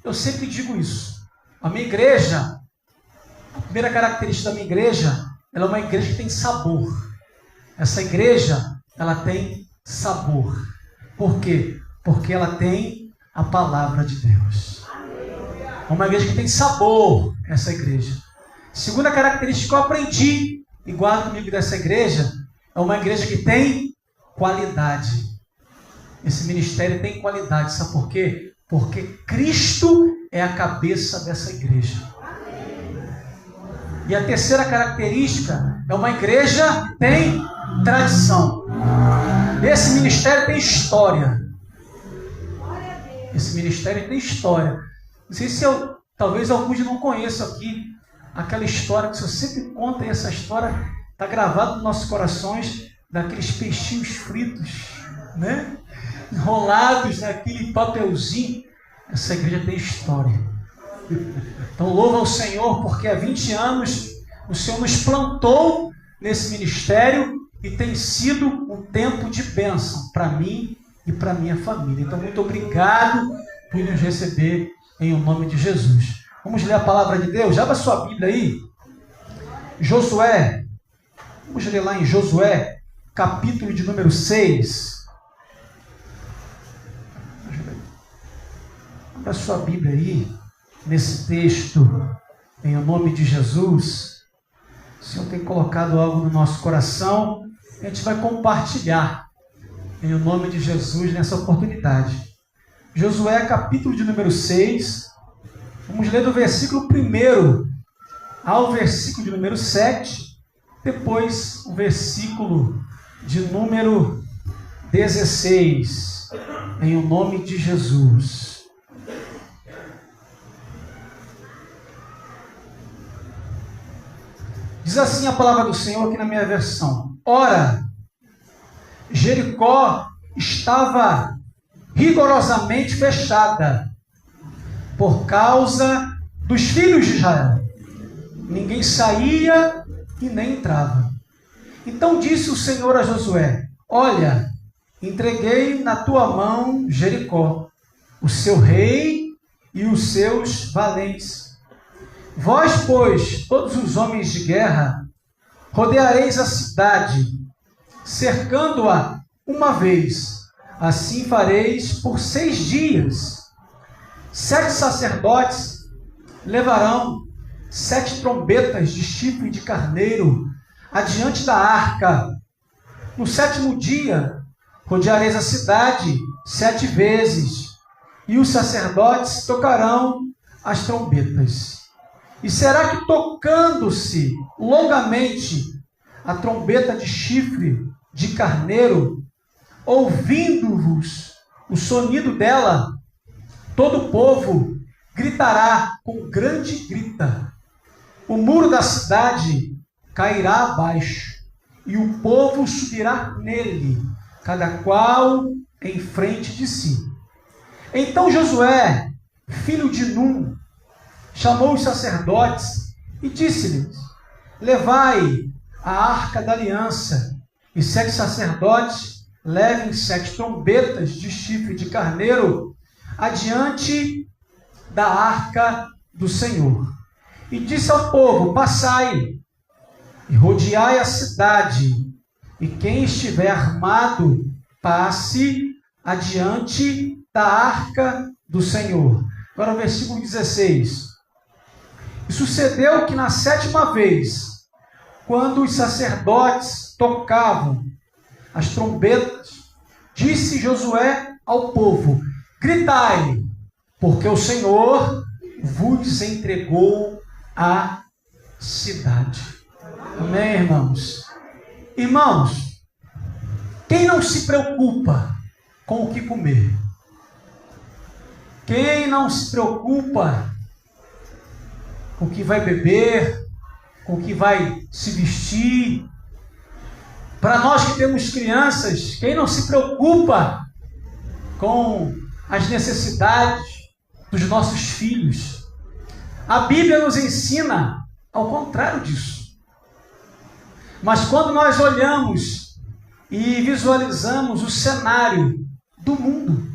eu sempre digo isso. A minha igreja, a primeira característica da minha igreja, ela é uma igreja que tem sabor. Essa igreja, ela tem sabor. Por quê? Porque ela tem a palavra de Deus. É uma igreja que tem sabor, essa igreja. Segunda característica que eu aprendi, e guardo comigo dessa igreja, é uma igreja que tem qualidade. Esse ministério tem qualidade, sabe por quê? Porque Cristo é a cabeça dessa igreja. E a terceira característica é uma igreja que tem tradição. Esse ministério tem história. Esse ministério tem história. Não sei se talvez alguns não conheçam aqui aquela história que o Senhor sempre conta, e essa história está gravada nos nossos corações, daqueles peixinhos fritos, né? Enrolados naquele papelzinho. Essa igreja tem história. Então louva ao Senhor, porque há 20 anos o Senhor nos plantou nesse ministério e tem sido um tempo de bênção para mim e para minha família. Então muito obrigado por nos receber em nome de Jesus. Vamos ler a palavra de Deus? Abra sua Bíblia aí. Josué. Vamos ler lá em Josué, capítulo de número 6. Abra sua Bíblia aí. Nesse texto, em nome de Jesus, o Senhor tem colocado algo no nosso coração, a gente vai compartilhar, em nome de Jesus, nessa oportunidade. Josué, capítulo de número 6, vamos ler do versículo 1 ao versículo de número 7, depois o versículo de número 16, em nome de Jesus. Diz assim a palavra do Senhor aqui na minha versão. Ora, Jericó estava rigorosamente fechada por causa dos filhos de Israel. Ninguém saía e nem entrava. Então disse o Senhor a Josué: olha, entreguei na tua mão Jericó, o seu rei e os seus valentes. Vós, pois, todos os homens de guerra, rodeareis a cidade, cercando-a uma vez. Assim fareis por 6 dias. 7 sacerdotes levarão 7 trombetas de chifre de carneiro adiante da arca. No 7º dia, rodeareis a cidade 7 vezes, e os sacerdotes tocarão as trombetas. E será que, tocando-se longamente a trombeta de chifre de carneiro, ouvindo-vos o sonido dela, todo o povo gritará com grande grita. O muro da cidade cairá abaixo, e o povo subirá nele, cada qual em frente de si. Então Josué, filho de Num, chamou os sacerdotes e disse-lhes: levai a arca da aliança, e 7 sacerdotes levem 7 trombetas de chifre de carneiro adiante da arca do Senhor. E disse ao povo: passai e rodeai a cidade, e quem estiver armado passe adiante da arca do Senhor. Agora o versículo 16. E sucedeu que na 7ª vez, quando os sacerdotes tocavam as trombetas, disse Josué ao povo: gritai, porque o Senhor vos entregou a cidade. Amém, irmãos? Irmãos, quem não se preocupa com o que comer? Quem não se preocupa com o que vai beber, com o que vai se vestir? Para nós que temos crianças, quem não se preocupa com as necessidades dos nossos filhos? A Bíblia nos ensina ao contrário disso. Mas quando nós olhamos e visualizamos o cenário do mundo,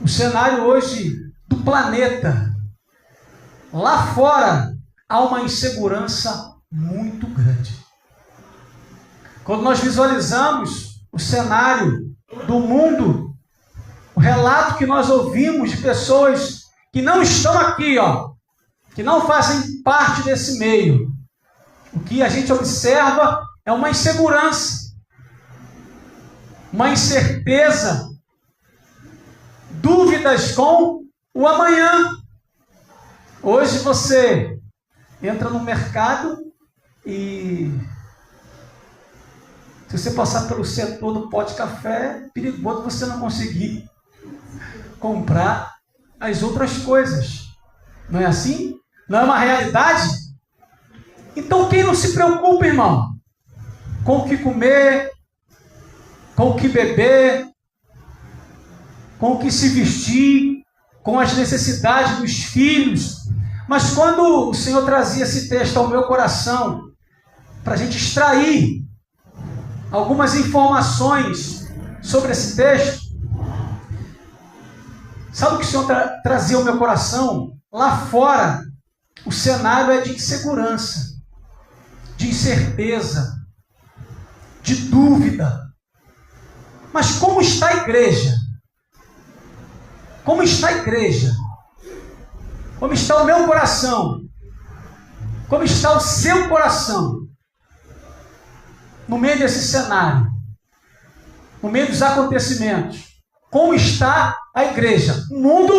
o cenário hoje do planeta, lá fora há uma insegurança muito grande. Quando nós visualizamos o cenário do mundo, o relato que nós ouvimos de pessoas que não estão aqui, que não fazem parte desse meio, o que a gente observa é uma insegurança, uma incerteza, dúvidas com o amanhã. Hoje você entra no mercado e, se você passar pelo setor do pó de café, é perigoso você não conseguir comprar as outras coisas. Não é assim? Não é uma realidade? Então quem não se preocupa, irmão, com o que comer, com o que beber, com o que se vestir, com as necessidades dos filhos. Mas quando o Senhor trazia esse texto ao meu coração, para a gente extrair algumas informações sobre esse texto, sabe o que o Senhor trazia ao meu coração? Lá fora, o cenário é de insegurança, de incerteza, de dúvida. Mas como está a igreja? Como está a igreja? Como está o meu coração? Como está o seu coração? No meio desse cenário, no meio dos acontecimentos, como está a igreja? O mundo,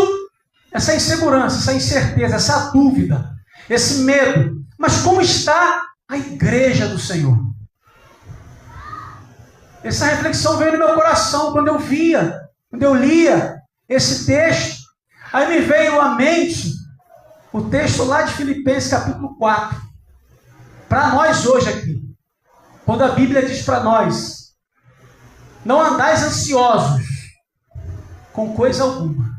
essa insegurança, essa incerteza, essa dúvida, esse medo. Mas como está a igreja do Senhor? Essa reflexão veio no meu coração quando eu lia esse texto. Aí me veio à mente o texto lá de Filipenses capítulo 4. Para nós hoje aqui, quando a Bíblia diz para nós: não andais ansiosos com coisa alguma.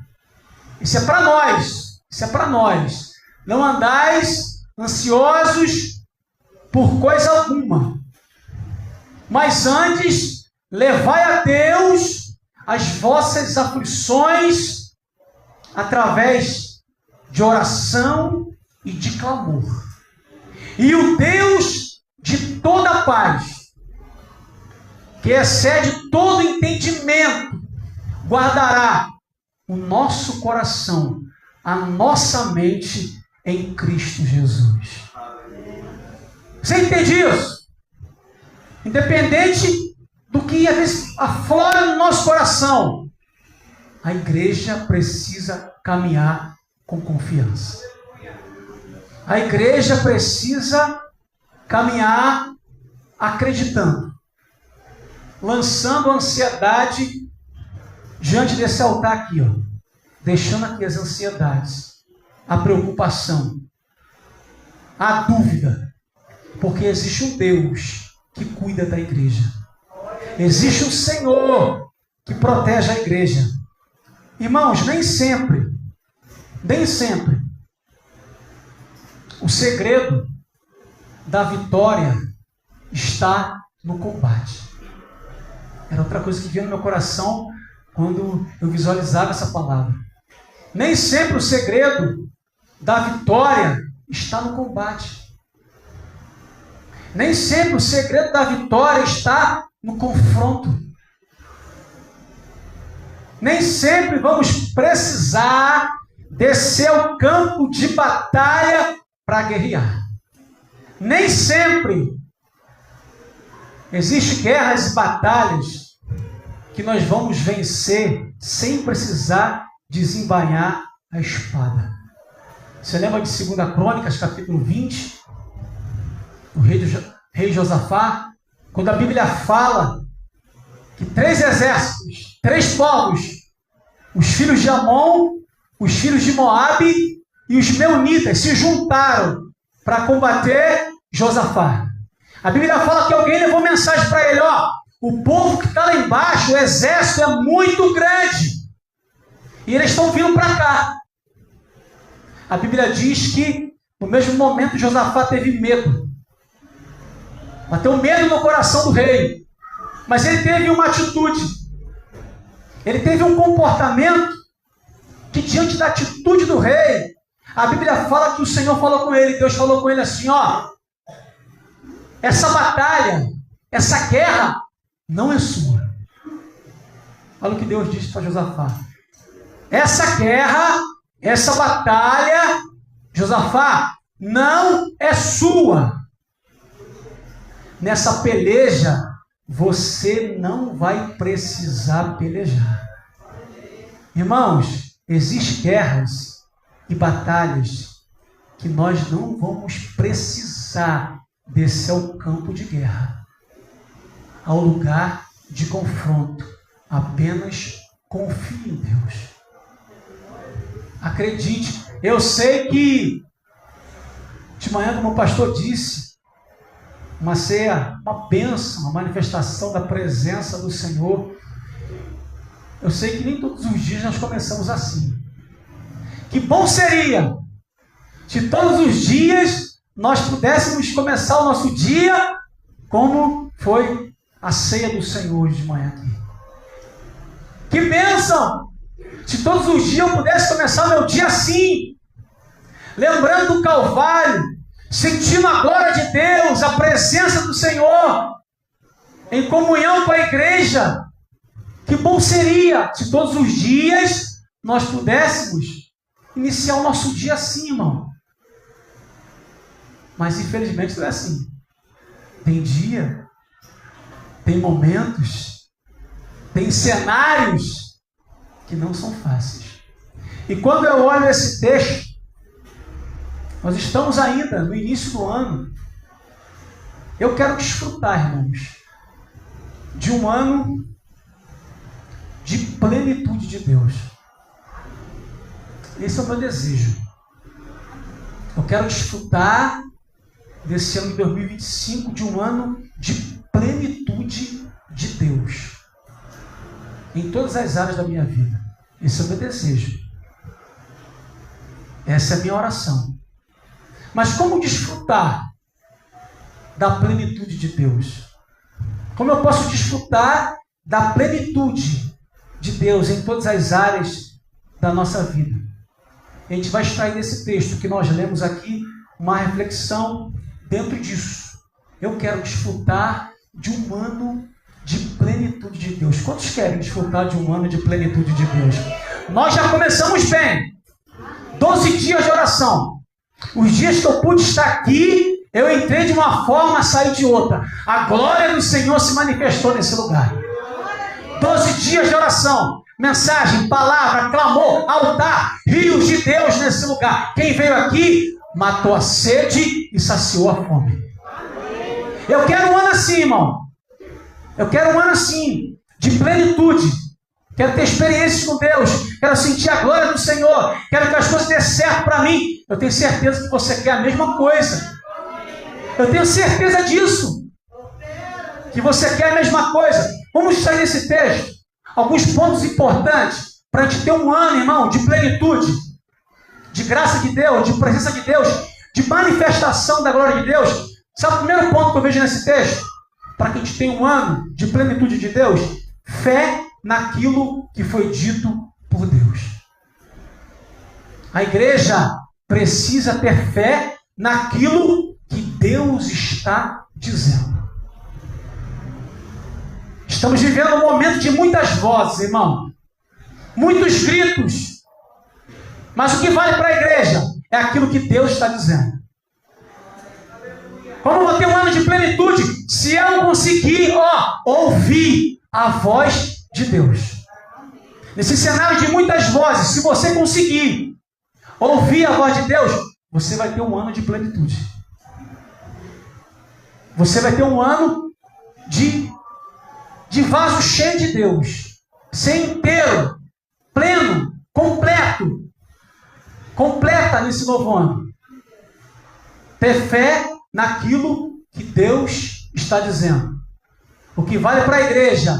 Isso é para nós. Isso é para nós. Não andais ansiosos por coisa alguma, mas antes levai a Deus as vossas aflições através de oração e de clamor. E o Deus de toda paz, que excede todo entendimento, guardará o nosso coração, a nossa mente em Cristo Jesus. Você entende isso? Independente do que às vezes aflora no nosso coração, a igreja precisa caminhar com confiança. A igreja precisa caminhar acreditando, lançando a ansiedade diante desse altar aqui, ó, deixando aqui as ansiedades, a preocupação, a dúvida, porque existe um Deus que cuida da igreja. Existe um Senhor que protege a igreja. Irmãos, nem sempre, o segredo da vitória está no combate. Era outra coisa que vinha no meu coração quando eu visualizava essa palavra. Nem sempre o segredo da vitória está no combate. Nem sempre o segredo da vitória está no confronto. Nem sempre vamos precisar descer ao campo de batalha para guerrear. Nem sempre existem guerras e batalhas que nós vamos vencer sem precisar desembainhar a espada. Você lembra de 2 Crônicas, capítulo 20? O rei Josafá, quando a Bíblia fala que 3 exércitos, 3 povos, os filhos de Amon, os filhos de Moabe e os meunitas se juntaram para combater Josafá. A Bíblia fala que alguém levou mensagem para ele, ó, o povo que está lá embaixo, o exército é muito grande e eles estão vindo para cá. A Bíblia diz que no mesmo momento Josafá teve medo. Bateu medo no coração do rei. Mas ele teve uma atitude. Ele teve um comportamento que diante da atitude do rei, a Bíblia fala que o Senhor falou com ele, Deus falou com ele assim, ó, essa batalha, essa guerra não é sua. Olha o que Deus disse para Josafá. Essa guerra, essa batalha, Josafá, não é sua. Nessa peleja, você não vai precisar pelejar. Irmãos, existem guerras e batalhas que nós não vamos precisar descer ao campo de guerra, ao lugar de confronto. Apenas confie em Deus. Acredite. Eu sei que de manhã, como o pastor disse, uma ceia, uma bênção, uma manifestação da presença do Senhor. Eu sei que nem todos os dias nós começamos assim. Que bom seria se todos os dias nós pudéssemos começar o nosso dia como foi a ceia do Senhor de manhã aqui. Que bênção! Se todos os dias eu pudesse começar o meu dia assim, lembrando do Calvário, sentindo a glória de Deus, a presença do Senhor, em comunhão com a igreja. Que bom seria se todos os dias nós pudéssemos iniciar o nosso dia assim, irmão. Mas infelizmente não é assim. Tem dia, tem momentos, tem cenários que não são fáceis. E quando eu olho esse texto, nós estamos ainda no início do ano. Eu quero desfrutar, irmãos, de um ano de plenitude de Deus. Esse é o meu desejo. Eu quero desfrutar desse ano de 2025 de um ano de plenitude de Deus em todas as áreas da minha vida. Esse é o meu desejo. Essa é a minha oração. Mas como desfrutar da plenitude de Deus? Como eu posso desfrutar da plenitude de Deus em todas as áreas da nossa vida? A gente vai extrair desse texto que nós lemos aqui uma reflexão dentro disso. Eu quero desfrutar de um ano de plenitude de Deus. Quantos querem desfrutar de um ano de plenitude de Deus? Nós já começamos bem. 12 dias de oração. Os dias que eu pude estar aqui, eu entrei de uma forma, saí de outra. A glória do Senhor se manifestou nesse lugar. 12 dias de oração. Mensagem, palavra, clamor, altar, rios de Deus nesse lugar. Quem veio aqui, matou a sede e saciou a fome. Eu quero um ano assim, irmão. Eu quero um ano assim, de plenitude. Quero ter experiências com Deus. Quero sentir a glória do Senhor. Quero que as coisas dêem certo para mim. Eu tenho certeza que você quer a mesma coisa. Eu tenho certeza disso. Que você quer a mesma coisa. Vamos sair desse texto. Alguns pontos importantes para a gente ter um ano, irmão, de plenitude, de graça de Deus, de presença de Deus, de manifestação da glória de Deus. Sabe o primeiro ponto que eu vejo nesse texto? Para que a gente tenha um ano de plenitude de Deus? Fé naquilo que foi dito por Deus. A igreja precisa ter fé naquilo que Deus está dizendo. Estamos vivendo um momento de muitas vozes, irmão. Muitos gritos. Mas o que vale para a igreja é aquilo que Deus está dizendo. Como eu vou ter um ano de plenitude? Se eu conseguir, ouvir a voz de Deus. Nesse cenário de muitas vozes, se você conseguir ouvir a voz de Deus, você vai ter um ano de plenitude. Você vai ter um ano de vaso cheio de Deus. Ser inteiro, pleno, completo. Completa nesse novo ano. Ter fé naquilo que Deus está dizendo. O que vale para a igreja,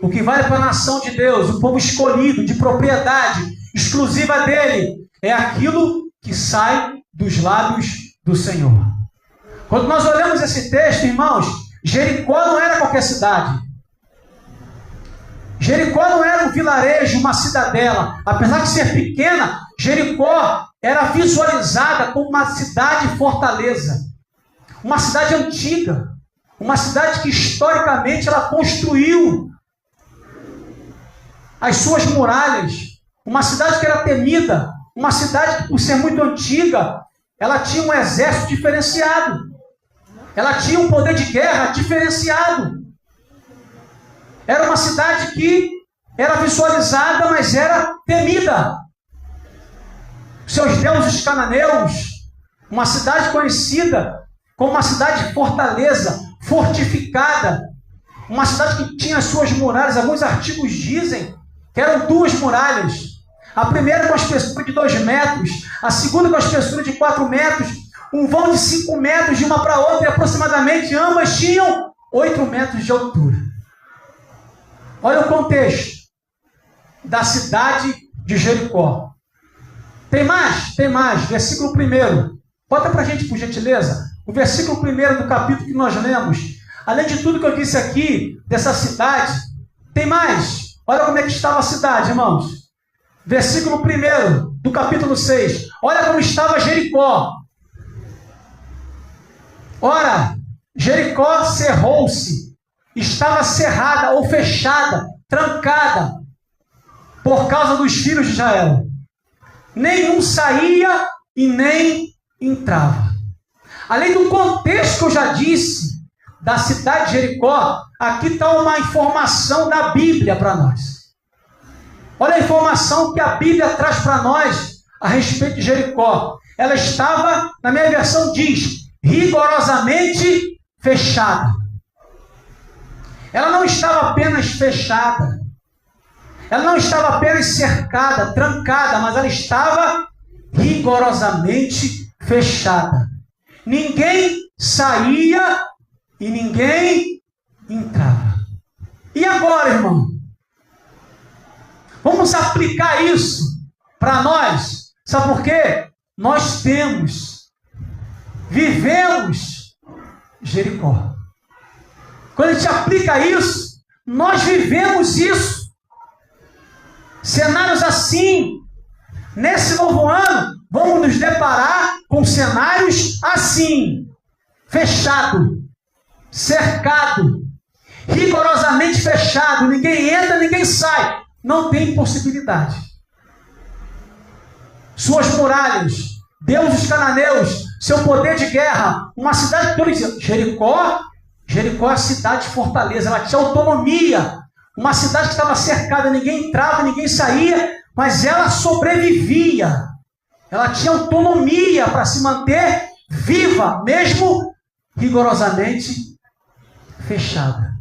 o que vale para a nação de Deus, o povo escolhido, de propriedade exclusiva dele, é aquilo que sai dos lábios do Senhor. Quando nós olhamos esse texto, irmãos, Jericó não era qualquer cidade. Jericó não era um vilarejo, uma cidadela. Apesar de ser pequena, Jericó era visualizada como uma cidade fortaleza. Uma cidade antiga. Uma cidade que historicamente ela construiu as suas muralhas. Uma cidade que era temida. Uma cidade que, por ser muito antiga, ela tinha um exército diferenciado. Ela tinha um poder de guerra diferenciado. Era uma cidade que era visualizada, mas era temida. Seus deuses cananeus, uma cidade conhecida como uma cidade fortaleza, fortificada, uma cidade que tinha as suas muralhas. Alguns artigos dizem que eram 2 muralhas. A primeira com a espessura de 2 metros, a segunda com a espessura de 4 metros, um vão de 5 metros de uma para outra, e aproximadamente ambas tinham 8 metros de altura. Olha o contexto da cidade de Jericó. Tem mais? Tem mais. Versículo 1. Bota para a gente, por gentileza. O versículo 1 do capítulo que nós lemos. Além de tudo que eu disse aqui, dessa cidade, tem mais. Olha como é que estava a cidade, irmãos. Versículo 1 do capítulo 6. Olha como estava Jericó. Ora, Jericó cerrou-se. Estava cerrada ou fechada, trancada, por causa dos filhos de Israel. Nenhum saía e nem entrava. Além do contexto que eu já disse, da cidade de Jericó, aqui está uma informação da Bíblia para nós. Olha a informação que a Bíblia traz para nós a respeito de Jericó. Ela estava, na minha versão diz, rigorosamente fechada. Ela não estava apenas fechada. Ela não estava apenas cercada, trancada, mas ela estava rigorosamente fechada. Ninguém saía e ninguém entrava. E agora, irmão? Vamos aplicar isso para nós. Sabe por quê? Nós temos vivemos Jericó. Quando a gente aplica isso, nós vivemos isso. Cenários assim. Nesse novo ano, vamos nos deparar com cenários assim. Fechado. Cercado. Rigorosamente fechado. Ninguém entra, ninguém sai. Não tem possibilidade. Suas muralhas, Deus dos cananeus, seu poder de guerra, uma cidade toda dizendo, Jericó é a cidade de fortaleza, ela tinha autonomia, uma cidade que estava cercada, ninguém entrava, ninguém saía, mas ela sobrevivia, ela tinha autonomia para se manter viva, mesmo rigorosamente fechada.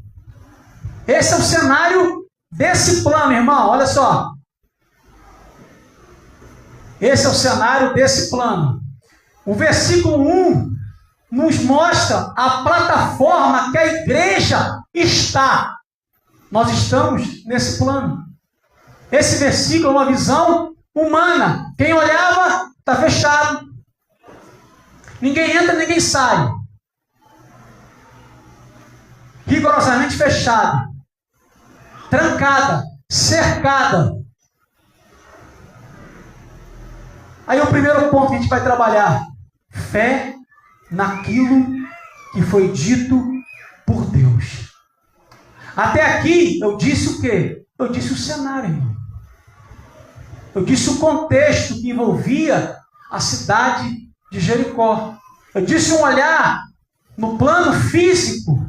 Esse é o cenário desse plano, irmão, olha só. Esse é o cenário desse plano. O versículo 1 nos mostra a plataforma que a igreja está. Nós estamos nesse plano. Esse versículo é uma visão humana. Quem olhava, está fechado. Ninguém entra, ninguém sai. Rigorosamente fechado. Trancada, cercada. Aí o primeiro ponto que a gente vai trabalhar. Fé naquilo que foi dito por Deus. Até aqui eu disse o quê? Eu disse o cenário, irmão. Eu disse o contexto que envolvia a cidade de Jericó. Eu disse um olhar no plano físico,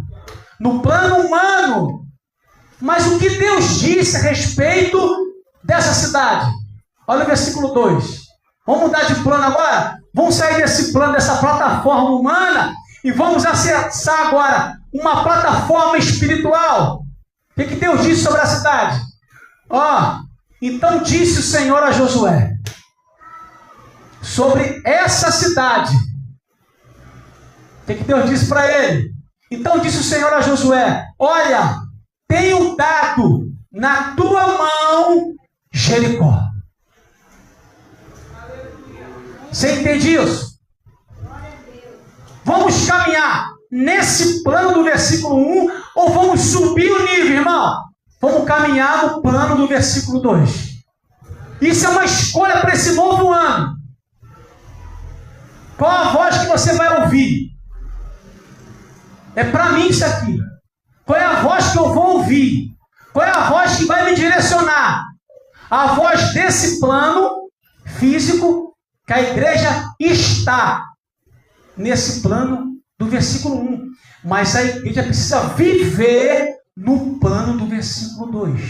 no plano humano. Mas o que Deus disse a respeito dessa cidade? Olha o versículo 2. Vamos mudar de plano agora? Vamos sair desse plano, dessa plataforma humana e vamos acessar agora uma plataforma espiritual. O que Deus disse sobre a cidade? Então disse o Senhor a Josué sobre essa cidade. O que Deus disse para ele? Então disse o Senhor a Josué: olha, tenho dado na tua mão Jericó. Você entende isso? Vamos caminhar nesse plano do versículo 1 ou vamos subir o nível, irmão? Vamos caminhar no plano do versículo 2. Isso é uma escolha para esse novo ano. Qual a voz que você vai ouvir? É para mim isso aqui. Qual é a voz que eu vou ouvir? Qual é a voz que vai me direcionar? A voz desse plano físico que a igreja está nesse plano do versículo 1. Mas a igreja precisa viver no plano do versículo 2.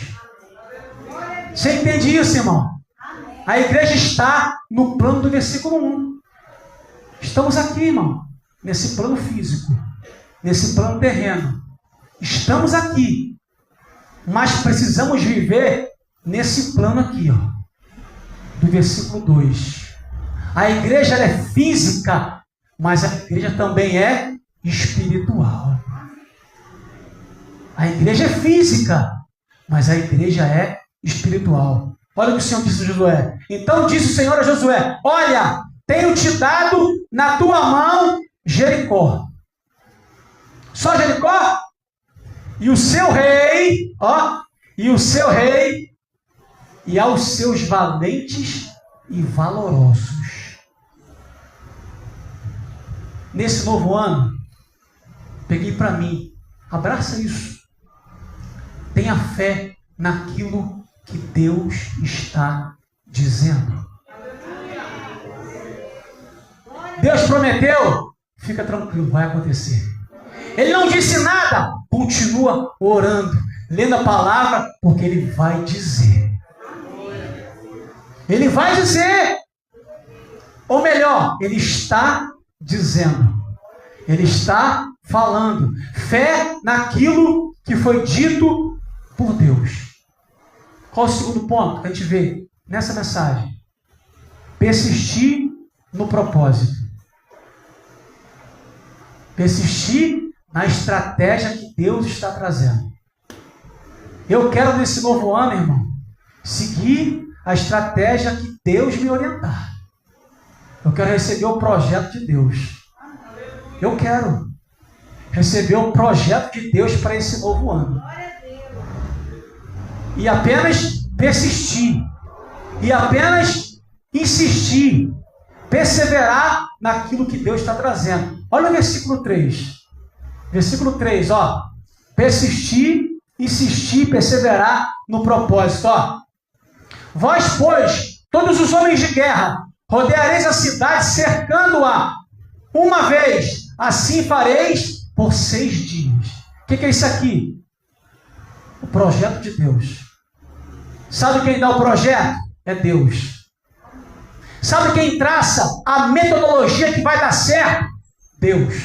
Você entende isso, irmão? A igreja está no plano do versículo 1. Estamos aqui, irmão, nesse plano físico, nesse plano terreno. Estamos aqui, mas precisamos viver nesse plano aqui, do versículo 2. A igreja é física, mas a igreja também é espiritual. A igreja é física, mas a igreja é espiritual. Olha o que o Senhor disse a Josué. Então disse o Senhor a Josué: olha, tenho te dado na tua mão Jericó. Só Jericó? E o seu rei, e aos seus valentes e valorosos. Nesse novo ano, peguei para mim, abraça isso. Tenha fé naquilo que Deus está dizendo. Deus prometeu, fica tranquilo, vai acontecer. Ele não disse nada, continua orando, lendo a palavra, porque Ele vai dizer. Ele vai dizer. Ou melhor, Ele está dizendo. Ele está falando. Fé naquilo que foi dito por Deus. Qual o segundo ponto que a gente vê nessa mensagem? Persistir no propósito. Persistir na estratégia que Deus está trazendo. Eu quero nesse novo ano, irmão, seguir a estratégia que Deus me orientar. Eu quero receber o projeto de Deus. Eu quero receber o projeto de Deus para esse novo ano. E apenas persistir. E apenas insistir. Perseverar naquilo que Deus está trazendo. Olha o versículo 3. Versículo 3, ó. Persistir, insistir, perseverar no propósito, ó. Vós, pois, todos os homens de guerra, rodeareis a cidade, cercando-a uma vez. Assim fareis por 6 dias. O que é isso aqui? O projeto de Deus. Sabe quem dá o projeto? É Deus. Sabe quem traça a metodologia que vai dar certo? Deus.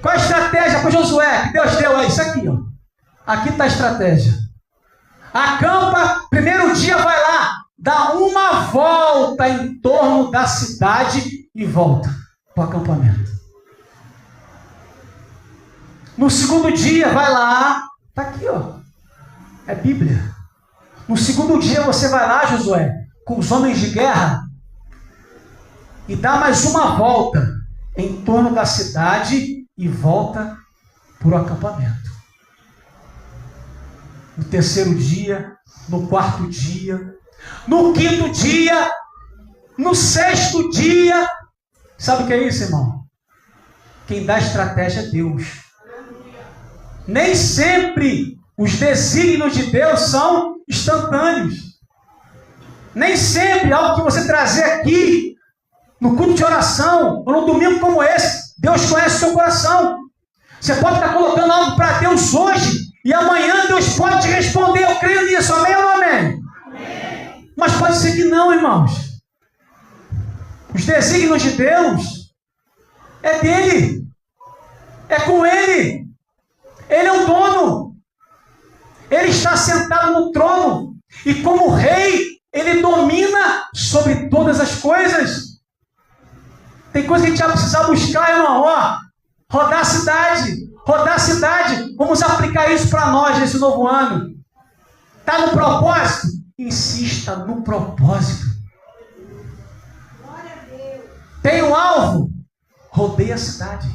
Qual a estratégia para Josué que Deus deu? É isso aqui, ó. Aqui está a estratégia. Acampa, primeiro dia vai lá, dá uma volta em torno da cidade e volta para o acampamento. No segundo dia vai lá, está aqui, ó. É Bíblia. No segundo dia você vai lá, Josué, com os homens de guerra e dá mais uma volta em torno da cidade e volta para o acampamento. No terceiro dia, no quarto dia, no quinto dia, no sexto dia. Sabe o que é isso, irmão? Quem dá estratégia é Deus. Nem sempre os desígnios de Deus são instantâneos. Nem sempre algo que você trazer aqui no culto de oração ou no domingo como esse, Deus conhece o seu coração. Você pode estar colocando algo para Deus hoje e amanhã Deus pode te responder. Eu creio nisso, amém ou não amém? Amém. Mas pode ser que não, irmãos. Os desígnios de Deus é dele, é com ele. Ele é o dono. Ele está sentado no trono e como rei ele domina sobre todas as coisas. Tem coisa que a gente vai precisar buscar, irmão. Ó, rodar a cidade. Rodar a cidade. Vamos aplicar isso para nós nesse novo ano. Está no propósito? Insista no propósito. Tem um alvo? Rodeie a cidade.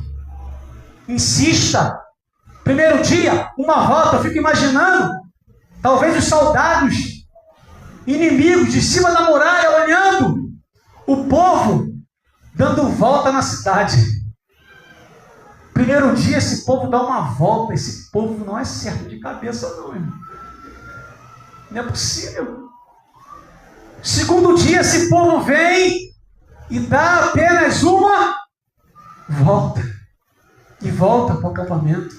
Insista. Primeiro dia, uma volta. Eu fico imaginando, talvez os soldados inimigos de cima da muralha olhando o povo dando volta na cidade. Primeiro dia esse povo dá uma volta. Esse povo não é certo de cabeça não, irmão. Não é possível. Segundo dia esse povo vem e dá apenas uma volta e volta para o acampamento.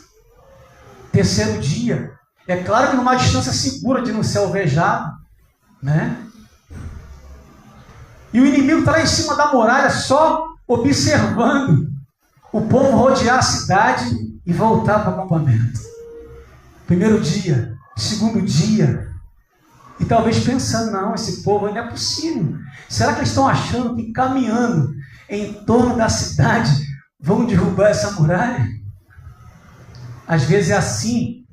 Terceiro dia, é claro que numa distância segura de não ser alvejado, né? E o inimigo está lá em cima da muralha só observando o povo rodear a cidade e voltar para o acampamento. Primeiro dia, segundo dia, e talvez pensando, não, esse povo não é possível. Será que eles estão achando que caminhando em torno da cidade vão derrubar essa muralha? Às vezes é assim,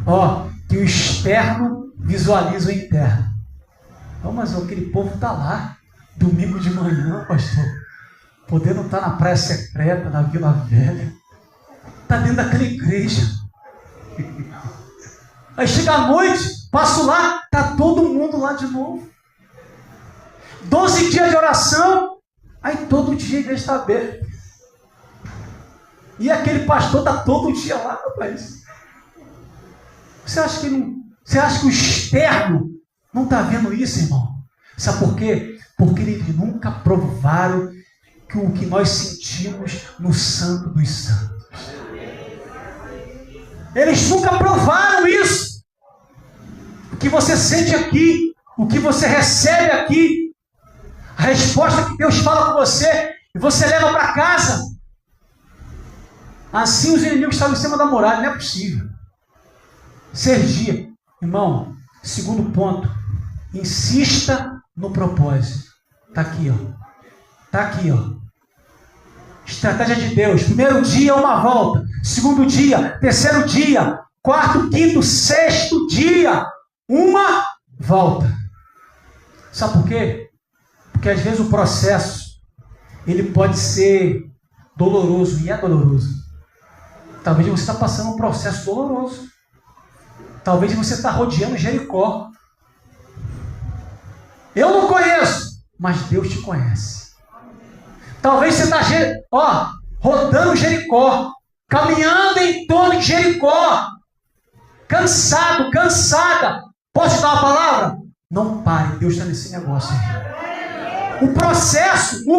ó, que o externo visualiza o interno. Oh, mas aquele povo está lá, domingo de manhã, pastor, podendo estar na praia secreta, na Vila Velha, está dentro daquela igreja. Aí chega a noite, passo lá, está todo mundo lá de novo. 12 dias de oração, aí todo dia a igreja está aberta. E aquele pastor está todo dia lá, rapaz. Você acha que o externo não está vendo isso, irmão? Sabe por quê? Porque eles nunca provaram que o que nós sentimos no Santo dos Santos. Eles nunca provaram isso. O que você sente aqui, o que você recebe aqui, a resposta que Deus fala com você e você leva para casa. Assim os inimigos estavam em cima da muralha, não é possível. Sergia, irmão, segundo ponto, insista no propósito. Está aqui, ó. Está aqui, ó. Estratégia de Deus. Primeiro dia, uma volta. Segundo dia, terceiro dia, quarto, quinto, sexto dia, uma volta. Sabe por quê? Porque às vezes o processo, ele pode ser doloroso, e é doloroso. Talvez você está passando um processo doloroso. Talvez você está rodeando Jericó. Eu não conheço, mas Deus te conhece. Talvez você está rodando Jericó, caminhando em torno de Jericó, cansado, cansada. Posso te dar uma palavra? Não pare, Deus está nesse negócio. O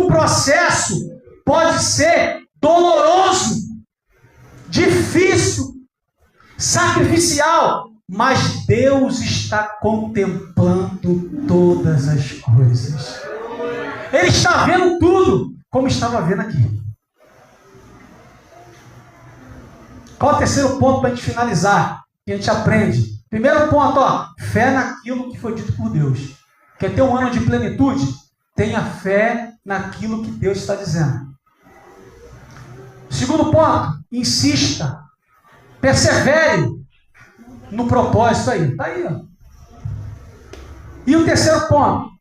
processo pode ser doloroso, difícil, sacrificial, mas Deus está contemplando todas as coisas. Ele está vendo tudo, como estava vendo aqui. Qual é o terceiro ponto para a gente finalizar? Que a gente aprende. Primeiro ponto, fé naquilo que foi dito por Deus. Quer ter um ano de plenitude? Tenha fé naquilo que Deus está dizendo. Segundo ponto, insista, persevere no propósito aí. Está aí, ó. E o terceiro ponto,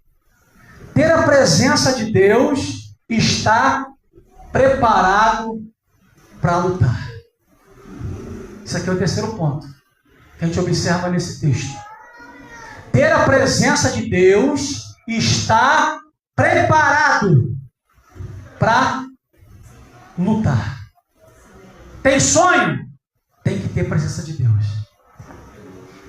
ter a presença de Deus, está preparado para lutar. Isso aqui é o terceiro ponto que a gente observa nesse texto. Ter a presença de Deus, está preparado para lutar. Tem sonho? Tem que ter presença de Deus.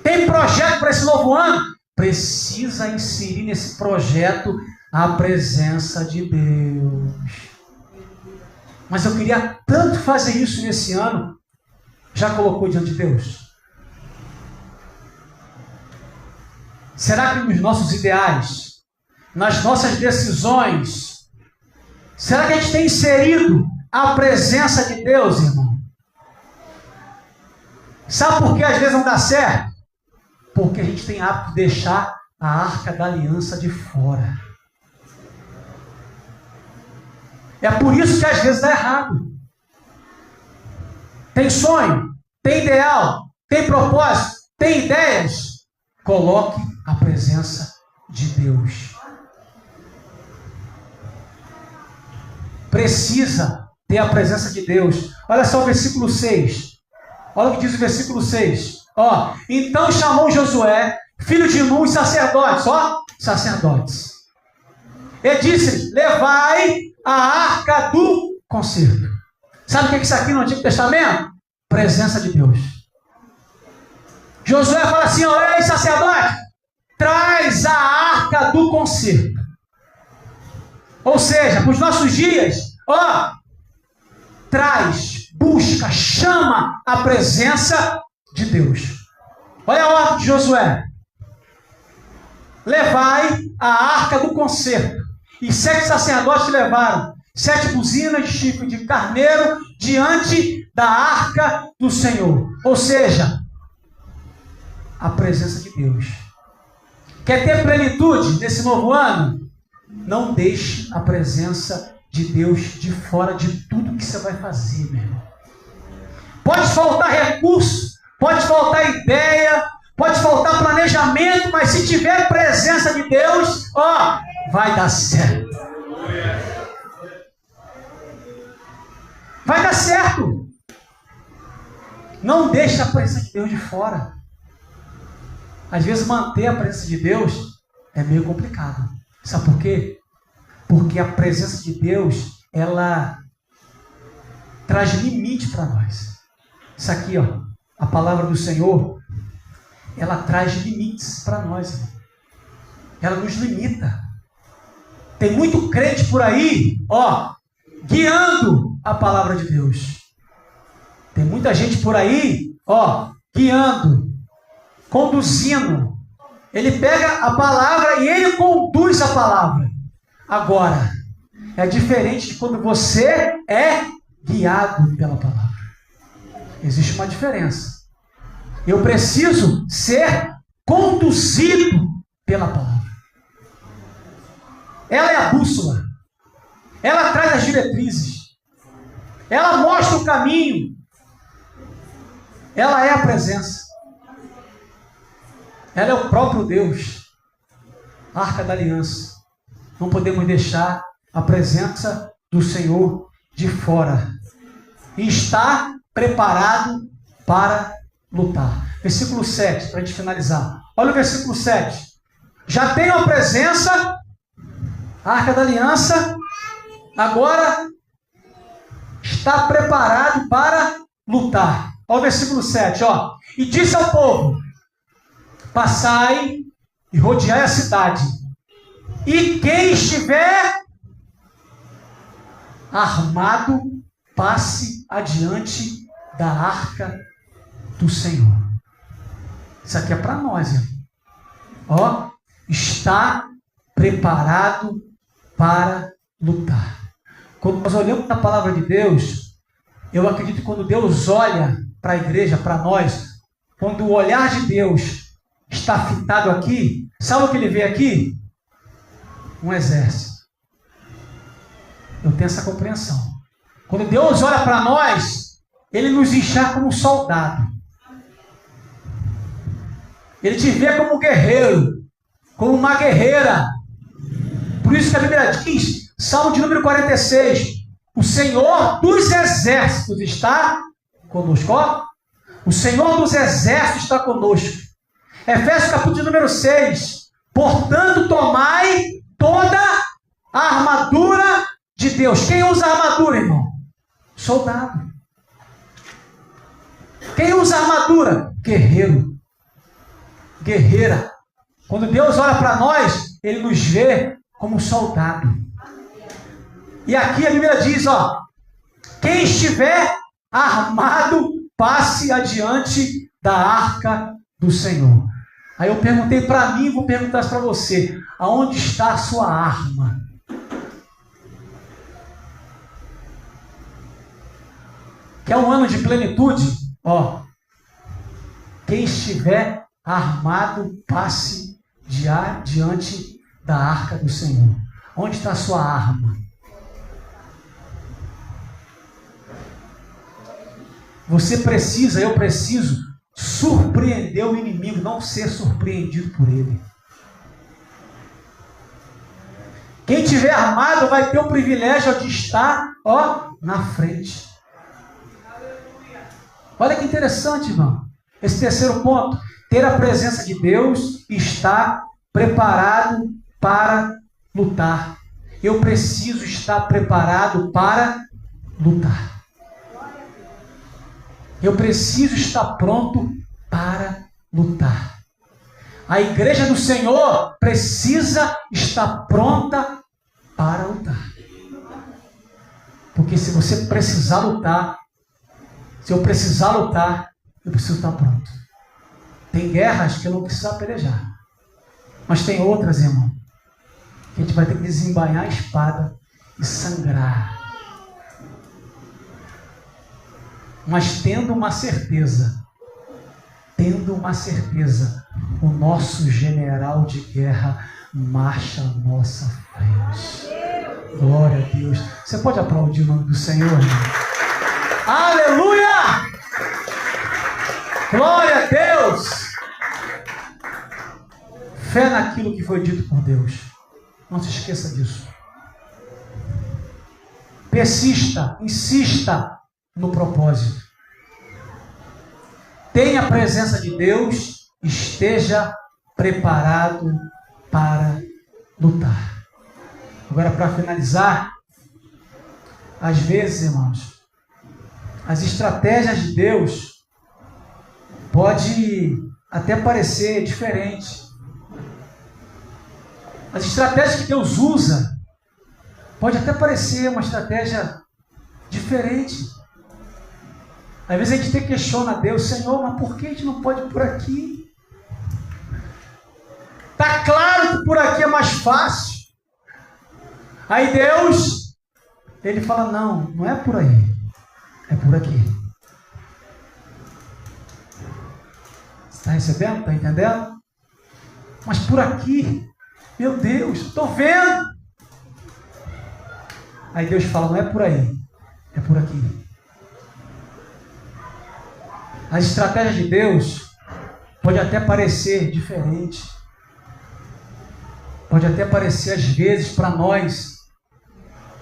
Tem projeto para esse novo ano? Precisa inserir nesse projeto a presença de Deus. Mas eu queria tanto fazer isso nesse ano. Já colocou diante de Deus? Será que nos nossos ideais, nas nossas decisões, será que a gente tem inserido a presença de Deus, irmão? Sabe por que às vezes não dá certo? Porque a gente tem hábito de deixar a arca da aliança de fora. É por isso que às vezes dá errado. Tem sonho, tem ideal, tem propósito, tem ideias. Coloque a presença de Deus. Precisa ter a presença de Deus. Olha só o versículo 6. Olha o que diz o versículo 6. Então chamou Josué, filho de Nun, sacerdotes. Sacerdotes. E disse: levai a arca do concerto. Sabe o que é isso aqui no Antigo Testamento? Presença de Deus. Josué fala assim: ei, sacerdote, traz a arca do concerto. Ou seja, para os nossos dias, traz, busca, chama a presença de Deus. Olha a ordem de Josué: levai a arca do concerto. E 7 sacerdotes levaram 7 buzinas de chifre de carneiro diante da arca do Senhor. Ou seja, a presença de Deus. Quer ter plenitude nesse novo ano? Não deixe a presença de Deus de fora de tudo que você vai fazer, meu irmão. Pode faltar recurso, pode faltar ideia, pode faltar planejamento, mas se tiver presença de Deus, vai dar certo. Vai dar certo. Não deixe a presença de Deus de fora. Às vezes manter a presença de Deus é meio complicado. Sabe por quê? Porque a presença de Deus, ela traz limite para nós. Isso aqui, a palavra do Senhor, ela traz limites para nós. Ela nos limita. Tem muito crente por aí, guiando a palavra de Deus. Tem muita gente por aí, guiando, conduzindo. Ele pega a palavra e ele conduz a palavra. Agora, é diferente de quando você é guiado pela palavra. Existe uma diferença. Eu preciso ser conduzido pela palavra. Ela é a bússola. Ela traz as diretrizes. Ela mostra o caminho. Ela é a presença. Ela é o próprio Deus. A arca da aliança. Não podemos deixar a presença do Senhor de fora e está preparado para lutar. Versículo 7, para a gente finalizar. Olha o versículo 7. Já tenho a presença, a Arca da Aliança, agora está preparado para lutar. Olha o versículo 7, ó. E disse ao povo: passai e rodeai a cidade, e quem estiver armado, passe adiante da arca do Senhor. Isso aqui é para nós, irmão. Ó, está preparado para lutar. Quando nós olhamos a palavra de Deus, eu acredito que quando Deus olha para a igreja, para nós, quando o olhar de Deus está fitado aqui, sabe o que ele vê aqui? Um exército. Eu tenho essa compreensão. Quando Deus olha para nós, Ele nos enxerga como um soldado. Ele te vê como um guerreiro, como uma guerreira. Por isso que a Bíblia diz, Salmo de número 46, o Senhor dos exércitos está conosco. Ó, o Senhor dos exércitos está conosco. Efésios capítulo de número 6, portanto tomai toda a armadura de Deus. Quem usa a armadura, irmão? Soldado. Quem usa a armadura? Guerreiro. Guerreira. Quando Deus olha para nós, Ele nos vê como soldado. E aqui a Bíblia diz, ó, quem estiver armado, passe adiante da arca do Senhor. Aí eu perguntei para mim, vou perguntar para você, aonde está a sua arma? Quer um ano de plenitude? Ó, quem estiver armado, passe diante da arca do Senhor. Onde está a sua arma? Você precisa, eu preciso surpreender o inimigo, não ser surpreendido por ele. Quem estiver armado vai ter o privilégio de estar, ó, na frente. Olha que interessante, irmão. Esse terceiro ponto, ter a presença de Deus e estar preparado para lutar. Eu preciso estar preparado para lutar. Eu preciso estar pronto para lutar. A igreja do Senhor precisa estar pronta para lutar. Porque se você precisar lutar, se eu precisar lutar, eu preciso estar pronto. Tem guerras que eu não preciso pelejar. Mas tem outras, irmão, que a gente vai ter que desembainhar a espada e sangrar. Mas tendo uma certeza, o nosso general de guerra marcha à nossa frente. Glória a Deus. Você pode aplaudir o nome do Senhor, irmão? Aleluia! Glória a Deus! Fé naquilo que foi dito por Deus. Não se esqueça disso. Persista, insista no propósito. Tenha a presença de Deus, esteja preparado para lutar. Agora, para finalizar, às vezes, irmãos, as estratégias de Deus pode até parecer diferente. As estratégias que Deus usa pode até parecer uma estratégia diferente. Às vezes a gente até questiona a Deus, Senhor, mas por que a gente não pode ir por aqui? Está claro que por aqui é mais fácil. Aí Deus, Ele fala, não é por aí, é por aqui. Está recebendo? Está entendendo? Mas por aqui, meu Deus, estou vendo. Aí Deus fala, não é por aí, é por aqui. A estratégia de Deus pode até parecer diferente. Pode até parecer, às vezes, para nós,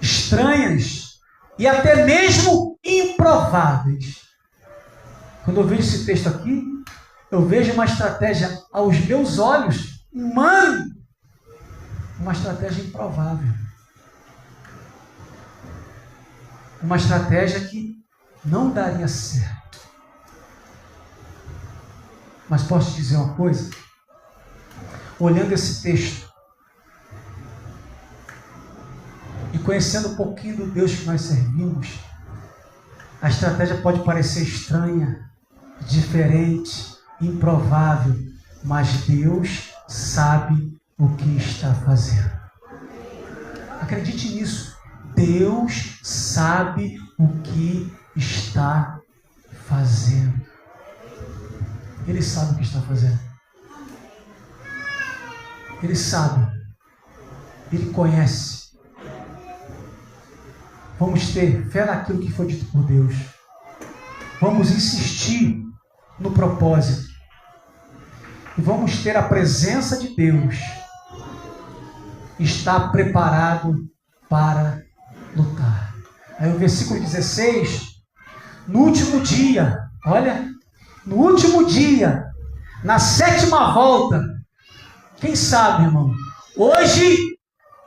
estranhas. e até mesmo improváveis. Quando eu vejo esse texto aqui, eu vejo uma estratégia aos meus olhos, humana, uma estratégia improvável. Uma estratégia que não daria certo. Mas posso te dizer uma coisa? Olhando esse texto e conhecendo um pouquinho do Deus que nós servimos, a estratégia pode parecer estranha, diferente, improvável, mas Deus sabe o que está fazendo. Acredite nisso. Deus sabe o que está fazendo. Ele sabe o que está fazendo. Ele sabe. Ele conhece. Vamos ter fé naquilo que foi dito por Deus. Vamos insistir no propósito. E vamos ter a presença de Deus. Está preparado para lutar. Aí o versículo 16, no último dia, olha, no último dia, na 7ª volta, quem sabe, irmão, hoje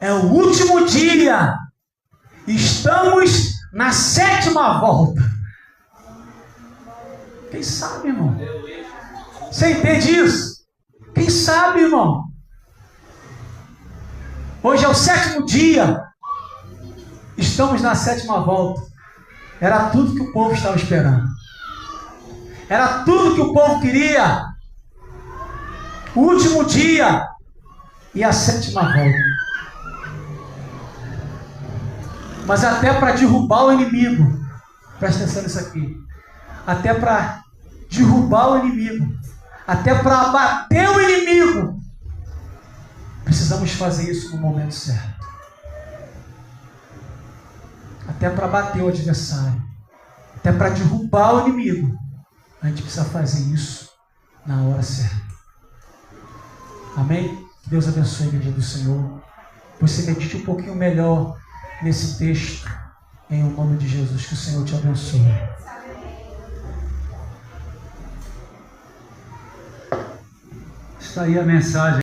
é o último dia, estamos na 7ª volta. Quem sabe, irmão? Você entende isso? Quem sabe, irmão? Hoje é o 7º dia, estamos na 7ª volta. Era tudo que o povo estava esperando. Era tudo que o povo queria. O último dia e a 7ª volta. Mas até para derrubar o inimigo, presta atenção nisso aqui, até para derrubar o inimigo, até para abater o inimigo, precisamos fazer isso no momento certo. Até para bater o adversário, até para derrubar o inimigo, a gente precisa fazer isso na hora certa. Amém? Que Deus abençoe a igreja do Senhor. Você medite um pouquinho melhor nesse texto, em nome de Jesus. Que o Senhor te abençoe. Está aí a mensagem.